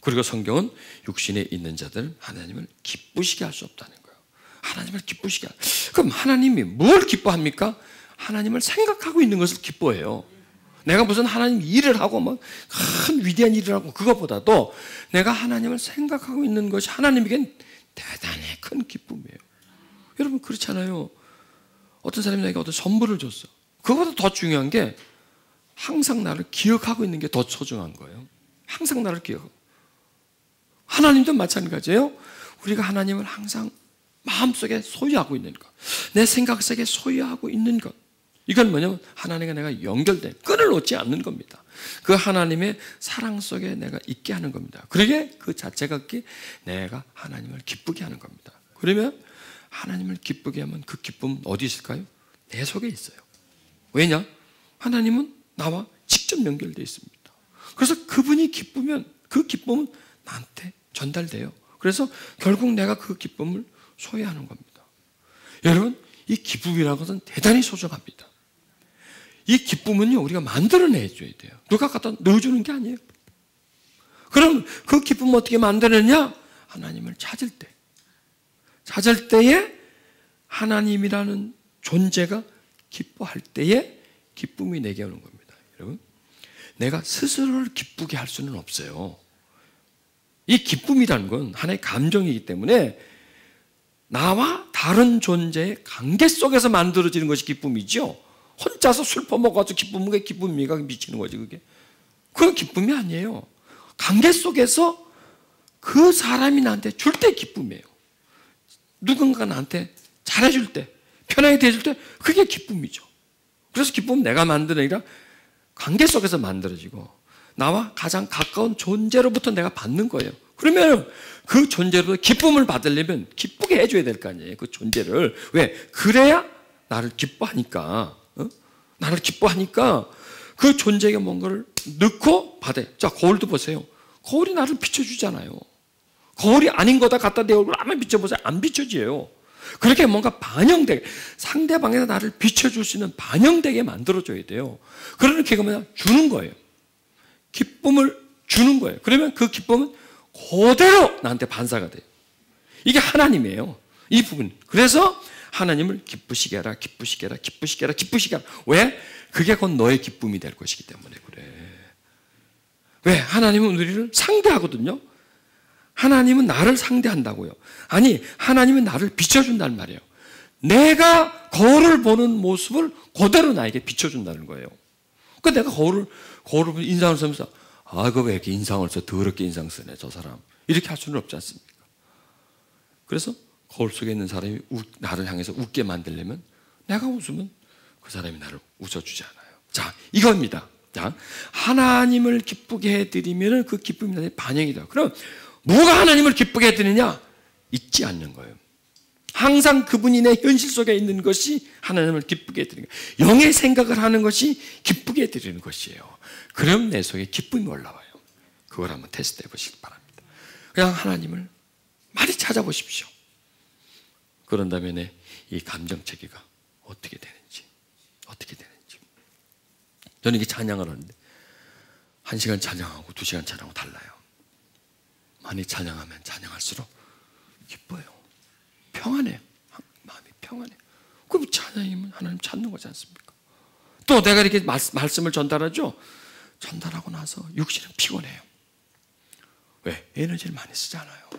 그리고 성경은 육신에 있는 자들 하나님을 기쁘시게 할 수 없다는 거예요. 하나님을 기쁘시게 그럼 하나님이 뭘 기뻐합니까? 하나님을 생각하고 있는 것을 기뻐해요. 내가 무슨 하나님 일을 하고 막 큰 위대한 일을 하고 그것보다도 내가 하나님을 생각하고 있는 것이 하나님에겐 대단히 큰 기쁨이에요. 여러분 그렇잖아요. 어떤 사람이 나에게 어떤 선물을 줬어. 그거보다 더 중요한 게 항상 나를 기억하고 있는 게 더 소중한 거예요. 항상 나를 기억하고. 하나님도 마찬가지예요. 우리가 하나님을 항상 마음속에 소유하고 있는 것, 내 생각 속에 소유하고 있는 것, 이건 뭐냐면 하나님과 내가 연결된, 끈을 놓지 않는 겁니다. 그 하나님의 사랑 속에 내가 있게 하는 겁니다. 그러게 그 자체가 내가 하나님을 기쁘게 하는 겁니다. 그러면 하나님을 기쁘게 하면 그 기쁨은 어디 있을까요? 내 속에 있어요. 왜냐? 하나님은 나와 직접 연결되어 있습니다. 그래서 그분이 기쁘면 그 기쁨은 나한테 전달돼요. 그래서 결국 내가 그 기쁨을 소유하는 겁니다. 여러분, 이 기쁨이라는 것은 대단히 소중합니다. 이 기쁨은요, 우리가 만들어내줘야 돼요. 누가 갖다 넣어주는 게 아니에요. 그럼 그 기쁨을 어떻게 만드느냐? 하나님을 찾을 때. 찾을 때에 하나님이라는 존재가 기뻐할 때에 기쁨이 내게 오는 겁니다. 여러분, 내가 스스로를 기쁘게 할 수는 없어요. 이 기쁨이라는 건 하나의 감정이기 때문에 나와 다른 존재의 관계 속에서 만들어지는 것이 기쁨이죠. 혼자서 술 퍼먹어서 기쁨은 그게 기쁨입니까? 미치는 거지 그게. 그건 기쁨이 아니에요. 관계 속에서 그 사람이 나한테 줄 때 기쁨이에요. 누군가 나한테 잘해줄 때, 편하게 대해줄 때 그게 기쁨이죠. 그래서 기쁨은 내가 만드는 게 아니라 관계 속에서 만들어지고 나와 가장 가까운 존재로부터 내가 받는 거예요. 그러면 그 존재로부터 기쁨을 받으려면 기쁘게 해줘야 될 거 아니에요. 그 존재를. 왜? 그래야 나를 기뻐하니까. 나를 기뻐하니까 그 존재가 뭔가를 넣고 받아요. 자, 거울도 보세요. 거울이 나를 비춰주잖아요. 거울이 아닌 거다 갖다 내 얼굴 한번 비춰보세요. 안 비춰져요. 그렇게 뭔가 반영되게, 상대방에서 나를 비춰줄 수 있는 반영되게 만들어줘야 돼요. 그러는 게 뭐냐? 주는 거예요. 기쁨을 주는 거예요. 그러면 그 기쁨은 그대로 나한테 반사가 돼요. 이게 하나님이에요. 이 부분. 그래서 하나님을 기쁘시게 하라, 기쁘시게 하라, 기쁘시게 하라, 기쁘시게 하라. 왜? 그게 곧 너의 기쁨이 될 것이기 때문에 그래. 왜? 하나님은 우리를 상대하거든요. 하나님은 나를 상대한다고요. 아니, 하나님은 나를 비춰준다는 말이에요. 내가 거울을 보는 모습을 그대로 나에게 비춰준다는 거예요. 그러니까 내가 거울을 보면서 인상을 쓰면서 그 왜 이렇게 인상을 써? 더럽게 인상 쓰네, 저 사람. 이렇게 할 수는 없지 않습니까? 그래서 거울 속에 있는 사람이 나를 향해서 웃게 만들려면 내가 웃으면 그 사람이 나를 웃어주지 않아요. 자, 이겁니다. 자, 하나님을 기쁘게 해드리면 그 기쁨이 나의 반영이다. 그럼 뭐가 하나님을 기쁘게 해드리냐? 잊지 않는 거예요. 항상 그분이 내 현실 속에 있는 것이 하나님을 기쁘게 해드리는 거예요. 영의 생각을 하는 것이 기쁘게 해드리는 것이에요. 그럼 내 속에 기쁨이 올라와요. 그걸 한번 테스트해 보시기 바랍니다. 그냥 하나님을 많이 찾아보십시오. 그런 다음에 이 감정 체계가 어떻게 되는지. 저는 이게 찬양을 하는데 1시간 찬양하고 2시간 찬양하고 달라요. 많이 찬양하면 찬양할수록 기뻐요. 평안해요. 마음이 평안해요. 그럼 찬양이면 하나님 찾는 거지 않습니까? 또 내가 이렇게 말씀을 전달하죠. 전달하고 나서 육신은 피곤해요. 왜? 에너지를 많이 쓰잖아요.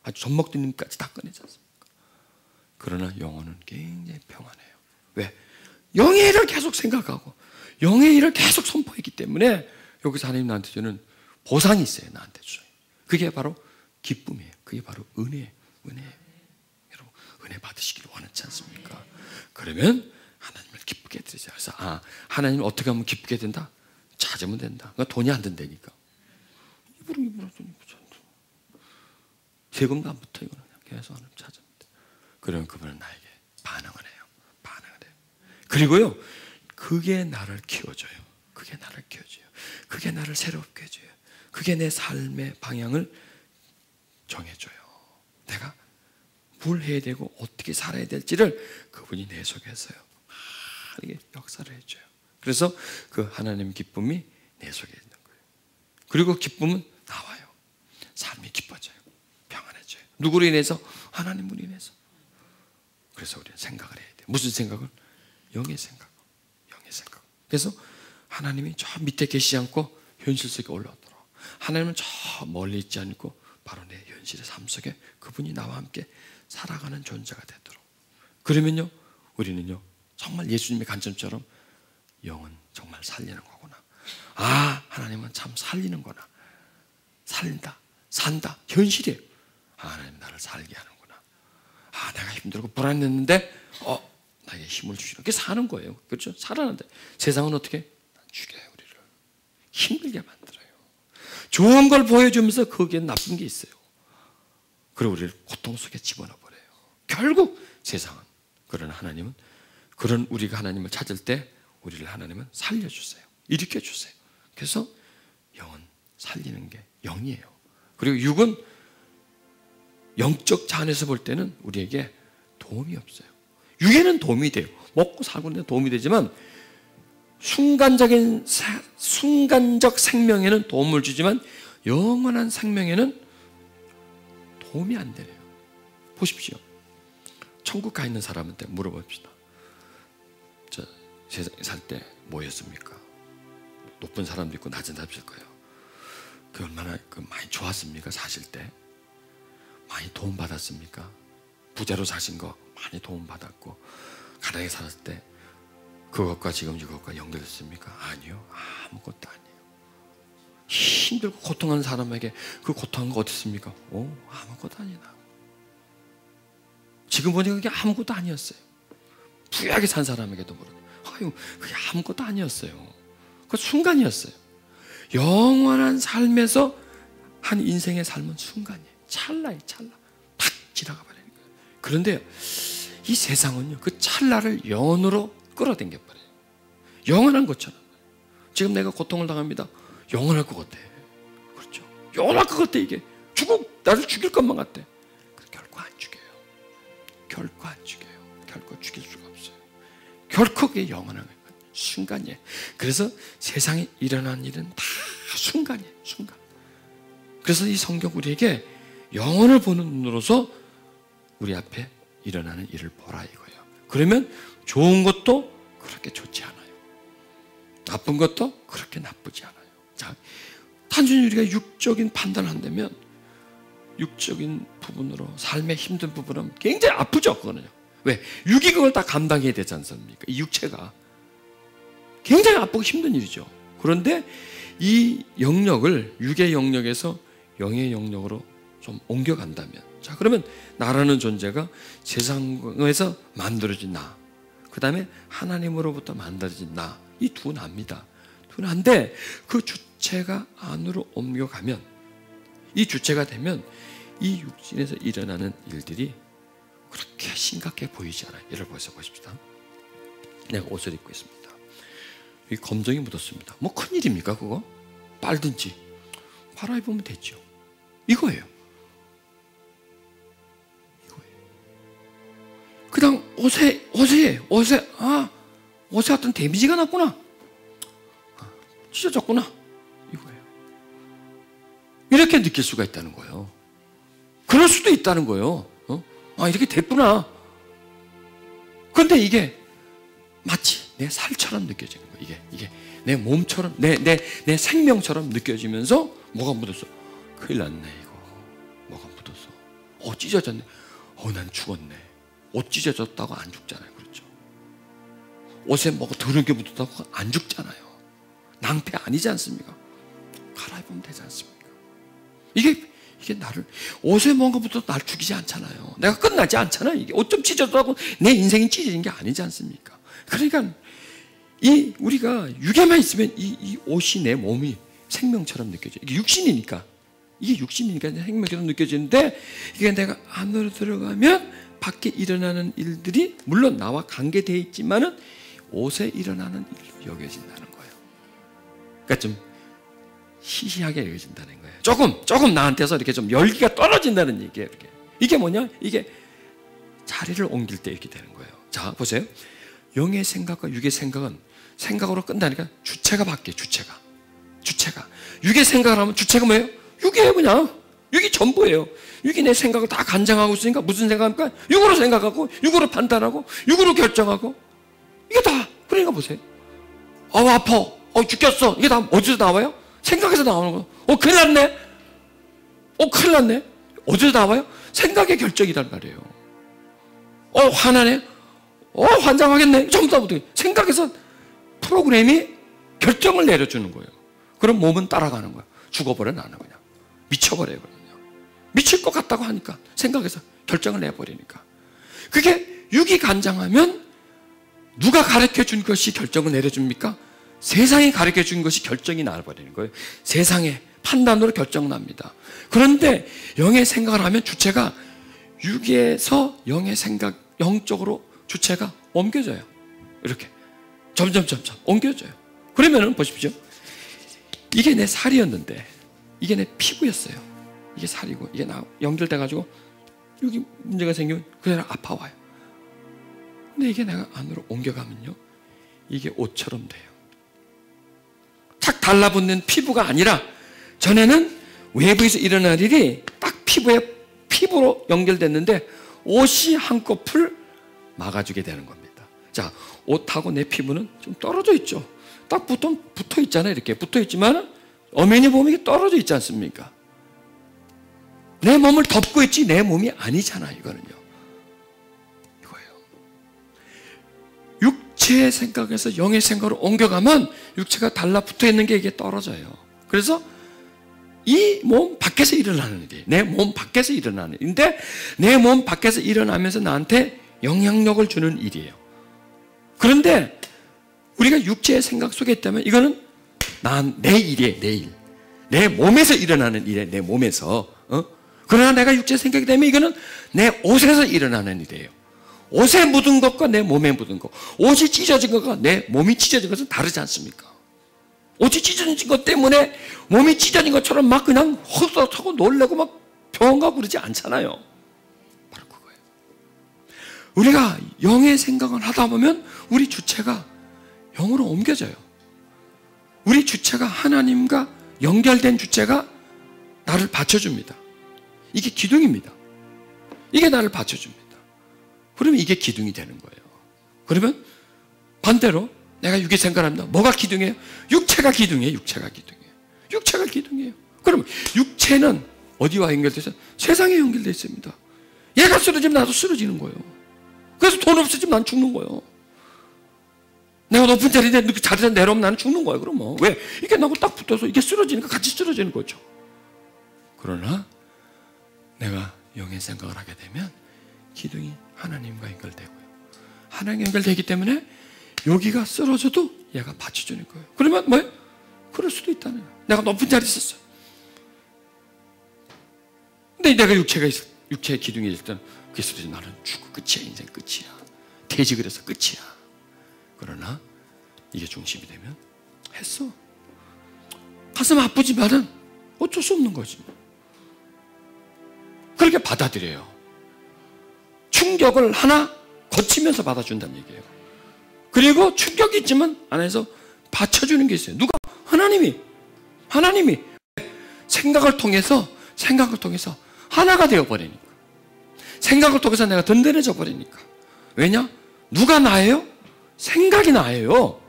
아주 젖먹들님까지 다 꺼내지 않습니까? 그러나 영혼은 굉장히 평안해요. 왜? 영의 일을 계속 생각하고 영의 일을 계속 선포했기 때문에 여기서 하나님 나한테 주는 보상이 있어요. 나한테 주어요. 그게 바로 기쁨이에요. 그게 바로 은혜예요. 여러분, 은혜 받으시기를 원하지 않습니까? 그러면 하나님을 기쁘게 해드리자. 그래서 하나님을 어떻게 하면 기쁘게 된다? 찾으면 된다. 그러니까 돈이 안 된다니까. 입으로 세금도 안 붙어. 이거는 계속 하나님 찾으면 돼. 그러면 그분은 나에게 반응을 해요. 그리고요, 그게 나를 키워줘요. 그게 나를 새롭게 해줘요. 그게 내 삶의 방향을 정해줘요. 내가 뭘 해야 되고 어떻게 살아야 될지를 그분이 내 속에서요. 이게 역사를 해줘요. 그래서 그 하나님 기쁨이 내 속에 있는 거예요. 그리고 기쁨은 나와요. 삶이 기뻐져요. 평안해져요. 누구로 인해서? 하나님으로 인해서. 그래서 우리는 생각을 해야 돼요. 무슨 생각을? 영의 생각. 그래서 하나님이 저 밑에 계시지 않고 현실 속에 올라오도록, 하나님은 저 멀리 있지 않고 바로 내 현실의 삶 속에 그분이 나와 함께 살아가는 존재가 되도록. 그러면요, 우리는요 정말 예수님의 관점처럼 영은 정말 살리는 거구나. 하나님은 참 살리는구나. 살린다, 산다, 현실이에요. 하나님 나를 살게 하는구나. 내가 힘들고 불안했는데 나에게 힘을 주시는 게 사는 거예요. 그렇죠? 살아난다. 세상은 어떻게? 죽여요, 우리를. 힘들게 만들어요. 좋은 걸 보여주면서 거기에 나쁜 게 있어요. 그리고 우리를 고통 속에 집어넣어버려요. 결국 세상은. 그러나 하나님은, 그런 우리가 하나님을 찾을 때 우리를 하나님은 살려주세요. 일으켜 주세요. 그래서 영은 살리는 게 영이에요. 그리고 육은 영적 차원에서 볼 때는 우리에게 도움이 없어요. 육에는 도움이 돼요. 먹고 살고 있는 데 도움이 되지만 순간적 생명에는 도움을 주지만 영원한 생명에는 도움이 안 되네요. 보십시오. 천국 가 있는 사람한테 물어봅시다. 저 세상에 살 때 뭐였습니까? 높은 사람도 있고 낮은 사람도 있을 거예요. 그 얼마나 많이 좋았습니까? 사실 때 많이 도움 받았습니까? 부자로 사신 거 많이 도움 받았고 가난하게 살았을 때 그것과 지금 이것과 연결됐습니까? 아니요. 아무것도 아니에요. 힘들고 고통하는 사람에게 그 고통한 거 어디 있습니까? 아무것도 아니다. 지금 보니까 그게 아무것도 아니었어요. 부유하게 산 사람에게도 그게 아무것도 아니었어요. 그 순간이었어요. 영원한 삶에서 한 인생의 삶은 순간이에요. 찰나에 찰나. 탁 지나가 버리는 거예요. 그런데 이 세상은요, 그 찰나를 영원으로 끌어당겨 버려요. 영원한 것처럼. 지금 내가 고통을 당합니다. 영원할 것 같아. 그렇죠. 영원할 것 같아, 이게. 나를 죽일 것만 같아. 결코 안 죽여요. 결코 안 죽여요. 결코 죽일 수가 없어요. 결코 그게 영원한 거예요. 순간이에요. 그래서 세상에 일어난 일은 다 순간이에요. 순간. 그래서 이 성경 우리에게 영혼을 보는 눈으로서 우리 앞에 일어나는 일을 보라 이거예요. 그러면 좋은 것도 그렇게 좋지 않아요. 나쁜 것도 그렇게 나쁘지 않아요. 자, 단순히 우리가 육적인 판단을 한다면 육적인 부분으로 삶의 힘든 부분은 굉장히 아프죠. 그거는요. 왜? 육이 그걸 다 감당해야 되지 않습니까? 이 육체가 굉장히 아프고 힘든 일이죠. 그런데 이 영역을 육의 영역에서 영의 영역으로 좀 옮겨간다면, 자, 그러면 나라는 존재가 세상에서 만들어진 나, 그 다음에 하나님으로부터 만들어진 나, 이 두 나입니다. 두 나인데 그 주체가 안으로 옮겨가면, 이 주체가 되면 이 육신에서 일어나는 일들이 그렇게 심각해 보이지 않아요. 예를 들어서 보십시다. 내가 옷을 입고 있습니다. 이 검정이 묻었습니다. 뭐 큰일입니까 그거? 빨든지 갈아입으면 됐죠. 이거예요. 그냥 옷에 어떤 데미지가 났구나. 찢어졌구나. 이거예요. 이렇게 느낄 수가 있다는 거예요. 그럴 수도 있다는 거예요. 이렇게 됐구나. 그런데 이게 마치 내 살처럼 느껴지는 거예요. 이게 내 몸처럼, 내 생명처럼 느껴지면서 뭐가 묻었어. 큰일 났네, 이거. 뭐가 묻었어. 찢어졌네. 난 죽었네. 옷 찢어졌다고 안 죽잖아요. 그렇죠. 옷에 뭐가 더러운 게 묻었다고 안 죽잖아요. 낭패 아니지 않습니까? 갈아입으면 되지 않습니까? 이게 나를, 옷에 뭔가 묻어도 날 죽이지 않잖아요. 내가 끝나지 않잖아요. 이게 옷 좀 찢어졌다고 내 인생이 찢어진 게 아니지 않습니까? 그러니까 우리가 육에만 있으면 이 옷이 내 몸이 생명처럼 느껴져요. 이게 육신이니까 생명처럼 느껴지는데, 이게 내가 안으로 들어가면 밖에 일어나는 일들이 물론 나와 관계되어 있지만은 옷에 일어나는 일로 여겨진다는 거예요. 그러니까 좀 희희하게 여겨진다는 거예요. 조금 나한테서 이렇게 좀 열기가 떨어진다는 얘기예요. 이게 뭐냐? 이게 자리를 옮길 때 이렇게 되는 거예요. 자, 보세요. 영의 생각과 육의 생각은 생각으로 끝나니까 주체가 바뀌어요. 주체가. 육의 생각을 하면 주체가 뭐예요? 육이에요. 그냥 육이 전부예요. 육이 내 생각을 다 간장하고 있으니까 무슨 생각합니까? 육으로 생각하고 육으로 판단하고 육으로 결정하고, 이게 다. 그러니까 보세요. 아파. 죽겠어. 이게 다 어디서 나와요? 생각에서 나오는 거. 큰일 났네. 큰일 났네. 어디서 나와요? 생각의 결정이란 말이에요. 화나네. 환장하겠네. 전부 다 어떻게 생각에서 프로그램이 결정을 내려주는 거예요. 그럼 몸은 따라가는 거예요. 죽어버려. 나는 그냥 미쳐버려요. 미칠 것 같다고 하니까 생각에서 결정을 내버리니까. 그게 육이 간장하면 누가 가르쳐준 것이 결정을 내려줍니까? 세상이 가르쳐준 것이 결정이 나버리는 거예요. 세상의 판단으로 결정납니다. 그런데 영의 생각을 하면 주체가 육에서 영의 생각, 영적으로 주체가 옮겨져요. 이렇게 점점 옮겨져요. 그러면은 보십시오. 이게 내 살이었는데 이게 내 피부였어요. 이게 살이고 이게 나 연결돼가지고 여기 문제가 생기면 그냥 아파와요. 근데 이게 내가 안으로 옮겨가면요, 이게 옷처럼 돼요. 착 달라붙는 피부가 아니라 전에는 외부에서 일어날 일이 딱 피부로 연결됐는데 옷이 한꺼풀 막아주게 되는 겁니다. 자, 옷하고 내 피부는 좀 떨어져 있죠. 딱 붙어 있잖아요. 이렇게 붙어 있지만 엄연히 보면 이게 떨어져 있지 않습니까? 내 몸을 덮고 있지 내 몸이 아니잖아요. 이거는요. 이거예요. 육체의 생각에서 영의 생각으로 옮겨가면 육체가 달라붙어 있는 게 이게 떨어져요. 그래서 이 몸 밖에서 일어나는 일이에요. 내 몸 밖에서 일어나는 일인데 내 몸 밖에서 일어나면서 나한테 영향력을 주는 일이에요. 그런데 우리가 육체의 생각 속에 있다면 이거는 내 일이에요. 내 일. 내 몸에서 일어나는 일이에요. 내 몸에서. 그러나 내가 육체의 생각이 되면 이거는 내 옷에서 일어나는 일이에요. 옷에 묻은 것과 내 몸에 묻은 것. 옷이 찢어진 것과 내 몸이 찢어진 것은 다르지 않습니까? 옷이 찢어진 것 때문에 몸이 찢어진 것처럼 막 그냥 헛헛하고 놀래고 막 병원 가고 그러지 않잖아요. 바로 그거예요. 우리가 영의 생각을 하다 보면 우리 주체가 영으로 옮겨져요. 우리 주체가 하나님과 연결된 주체가 나를 받쳐줍니다. 이게 기둥입니다. 이게 나를 받쳐줍니다. 그러면 이게 기둥이 되는 거예요. 그러면 반대로 내가 육의 생각을 합니다. 뭐가 기둥이에요? 육체가 기둥이에요. 육체가 기둥이에요. 육체가 기둥이에요. 그럼 육체는 어디와 연결되어 있어요? 세상에 연결되어 있습니다. 얘가 쓰러지면 나도 쓰러지는 거예요. 그래서 돈 없어지면 난 죽는 거예요. 내가 높은 자리인데 그 자리에서 내려오면 나는 죽는 거예요. 그럼 뭐. 왜? 이게 나하고 딱 붙어서 이게 쓰러지니까 같이 쓰러지는 거죠. 그러나 내가 영의 생각을 하게 되면 기둥이 하나님과 연결되고요. 하나님과 연결되기 때문에 여기가 쓰러져도 얘가 받쳐주는 거예요. 그러면 뭐예요? 그럴 수도 있다는 거예요. 내가 높은 자리에 있었어. 근데 내가 육체의 기둥이 있을 때는 그게 쓰러지면 나는 죽고 끝이야. 인생 끝이야. 퇴직을 해서 끝이야. 그러나 이게 중심이 되면 했어. 가슴 아프지만은 어쩔 수 없는 거지. 그렇게 받아들여요. 충격을 하나 거치면서 받아준다는 얘기예요. 그리고 충격이 있지만 안에서 받쳐주는 게 있어요. 누가? 하나님이 생각을 통해서 하나가 되어버리니까. 생각을 통해서 내가 든든해져 버리니까. 왜냐? 누가 나예요? 생각이 나예요.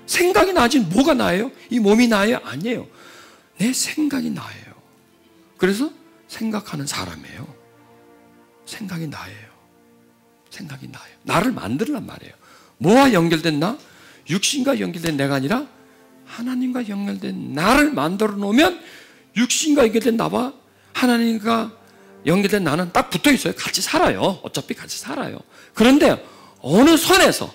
생각이 나지 뭐가 나예요? 이 몸이 나예요? 아니에요. 내 생각이 나예요. 그래서 생각하는 사람이에요. 생각이 나예요. 생각이 나예요. 나를 만들란 말이에요. 뭐와 연결된 나? 육신과 연결된 내가 아니라 하나님과 연결된 나를 만들어 놓으면 육신과 연결된 나와 하나님과 연결된 나는 딱 붙어 있어요. 같이 살아요. 어차피 같이 살아요. 그런데 어느 선에서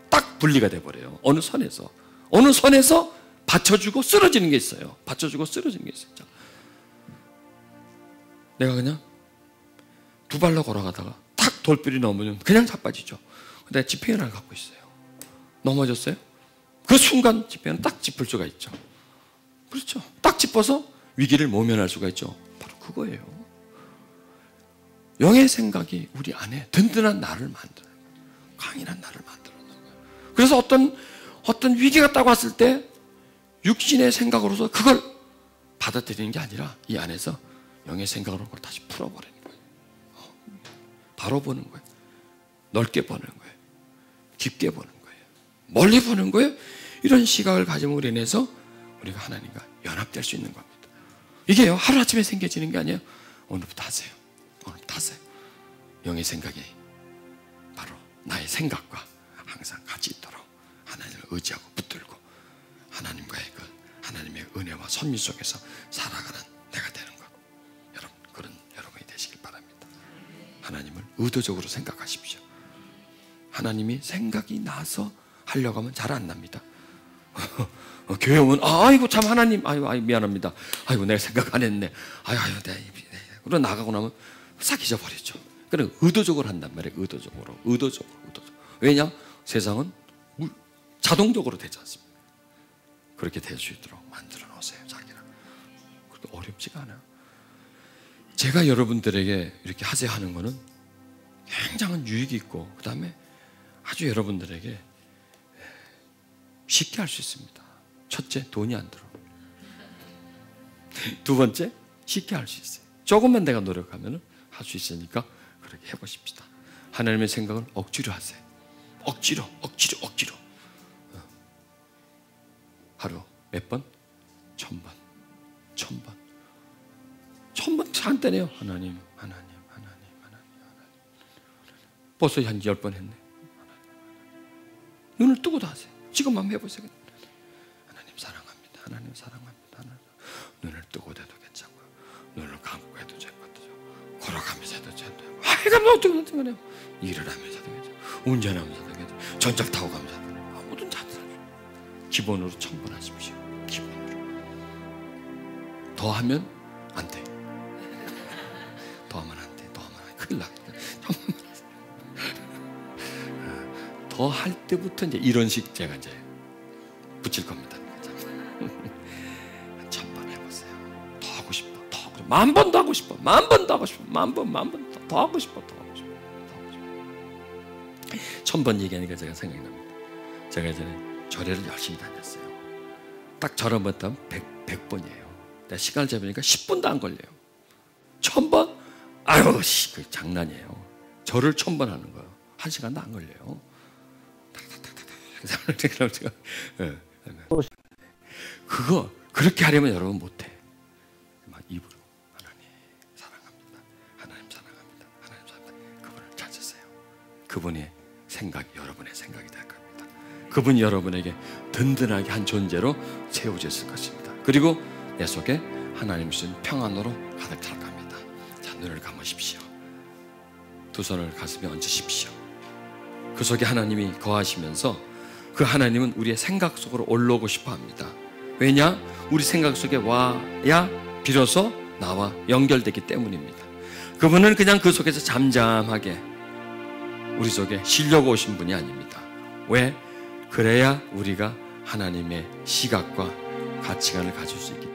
딱 분리가 돼버려요. 어느 선에서 받쳐주고 쓰러지는 게 있어요. 받쳐주고 쓰러지는 게 있어요. 자, 내가 그냥 두 발로 걸어가다가 탁 돌비리 넘으면 그냥 자빠지죠. 근데 지팡이를 갖고 있어요. 넘어졌어요? 그 순간 지팡이는 딱 짚을 수가 있죠. 그렇죠. 딱 짚어서 위기를 모면할 수가 있죠. 바로 그거예요. 영의 생각이 우리 안에 든든한 나를 만들어요. 강인한 나를 만들어놓는 거예요. 그래서 어떤 위기가 딱 왔을 때 육신의 생각으로서 그걸 받아들이는 게 아니라 이 안에서 영의 생각으로 그걸 다시 풀어버리는 거예요. 바로 보는 거예요. 넓게 보는 거예요. 깊게 보는 거예요. 멀리 보는 거예요. 이런 시각을 가짐으로 인해서 우리가 하나님과 연합될 수 있는 겁니다. 이게요, 하루아침에 생겨지는 게 아니에요. 오늘부터 하세요. 오늘부터 하세요. 영의 생각이 바로 나의 생각과 항상 같이 있도록 하나님을 의지하고 붙들고 하나님의 은혜와 선미 속에서 살아가는 내가 되는 것. 여러분, 그런 여러분이 되시길 바랍니다. 하나님을 의도적으로 생각하십시오. 하나님이 생각이 나서 하려고 하면 잘 안 납니다. 교회 오면 아이고 참 하나님 아이고 미안합니다. 아이고 내가 생각 안 했네. 아이고 내가 그러고 나가고 나면 싹 잊어버리죠. 그래 의도적으로 한단 말이에요. 의도적으로. 왜냐? 세상은 자동적으로 되지 않습니까? 그렇게 될 수 있도록 만들어 놓으세요. 자기랑. 그렇게 어렵지가 않아요. 제가 여러분들에게 이렇게 하세요 하는 거는 굉장한 유익이 있고, 그 다음에 아주 여러분들에게 쉽게 할 수 있습니다. 첫째, 돈이 안 들어. 두 번째, 쉽게 할 수 있어요. 조금만 내가 노력하면 할 수 있으니까 그렇게 해보십시다. 하나님의 생각을 억지로 하세요. 억지로. 하루 몇 번? 1000번. 1000번 찬다네요. 하나님. 벌써 한 10번 했네. 눈을 뜨고도 하세요. 지금만 해보세요. 하나님 사랑합니다. 눈을 뜨고도 해도 괜찮고요. 눈을 감고 해도 괜찮고, 걸어가면서 해도 괜찮고요. 해가면 어떻게 해요? 일을 하면서 해도 괜찮고, 운전하면서 해도 괜찮고, 전철 타고 가면서 해도 괜찮고, 아무든 찾으세요. 기본으로 1000번 하십시오. 기본으로. 더 하면 안 돼. 더 하면 안 돼. 큰일 나. 더 할 때부터 이제 이런 식 제가 이제 붙일 겁니다. 1000번 해보세요. 더 하고 싶어. 더 10,000번도 하고 싶어. 10,000번도 하고 싶어. 10,000번 더 하고 싶어. 1000번 얘기하니까 제가 생각납니다. 제가 예전에 절에를 열심히 다녔어요. 딱 절 한번 따면 100번이에요. 내가 시간을 재보니까 10분도 안 걸려요. 1000번? 아유, 그 장난이에요. 절을 1000번 하는 거예요. 1시간도 안 걸려요. 그거 그렇게 하려면 여러분 못해. 막 입으로 하나님 사랑합니다. 그분을 찾으세요. 그분의 생각이 여러분의 생각이 될 겁니다. 그분이 여러분에게 든든하게 한 존재로 세워졌을 것입니다. 그리고 내 속에 하나님 주신 평안으로 가득 찰 겁니다. 자, 눈을 감으십시오. 두 손을 가슴에 얹으십시오. 그 속에 하나님이 거하시면서 그 하나님은 우리의 생각 속으로 올라오고 싶어 합니다. 왜냐? 우리 생각 속에 와야 비로소 나와 연결되기 때문입니다. 그분은 그냥 그 속에서 잠잠하게 우리 속에 쉬려고 오신 분이 아닙니다. 왜? 그래야 우리가 하나님의 시각과 가치관을 가질 수 있기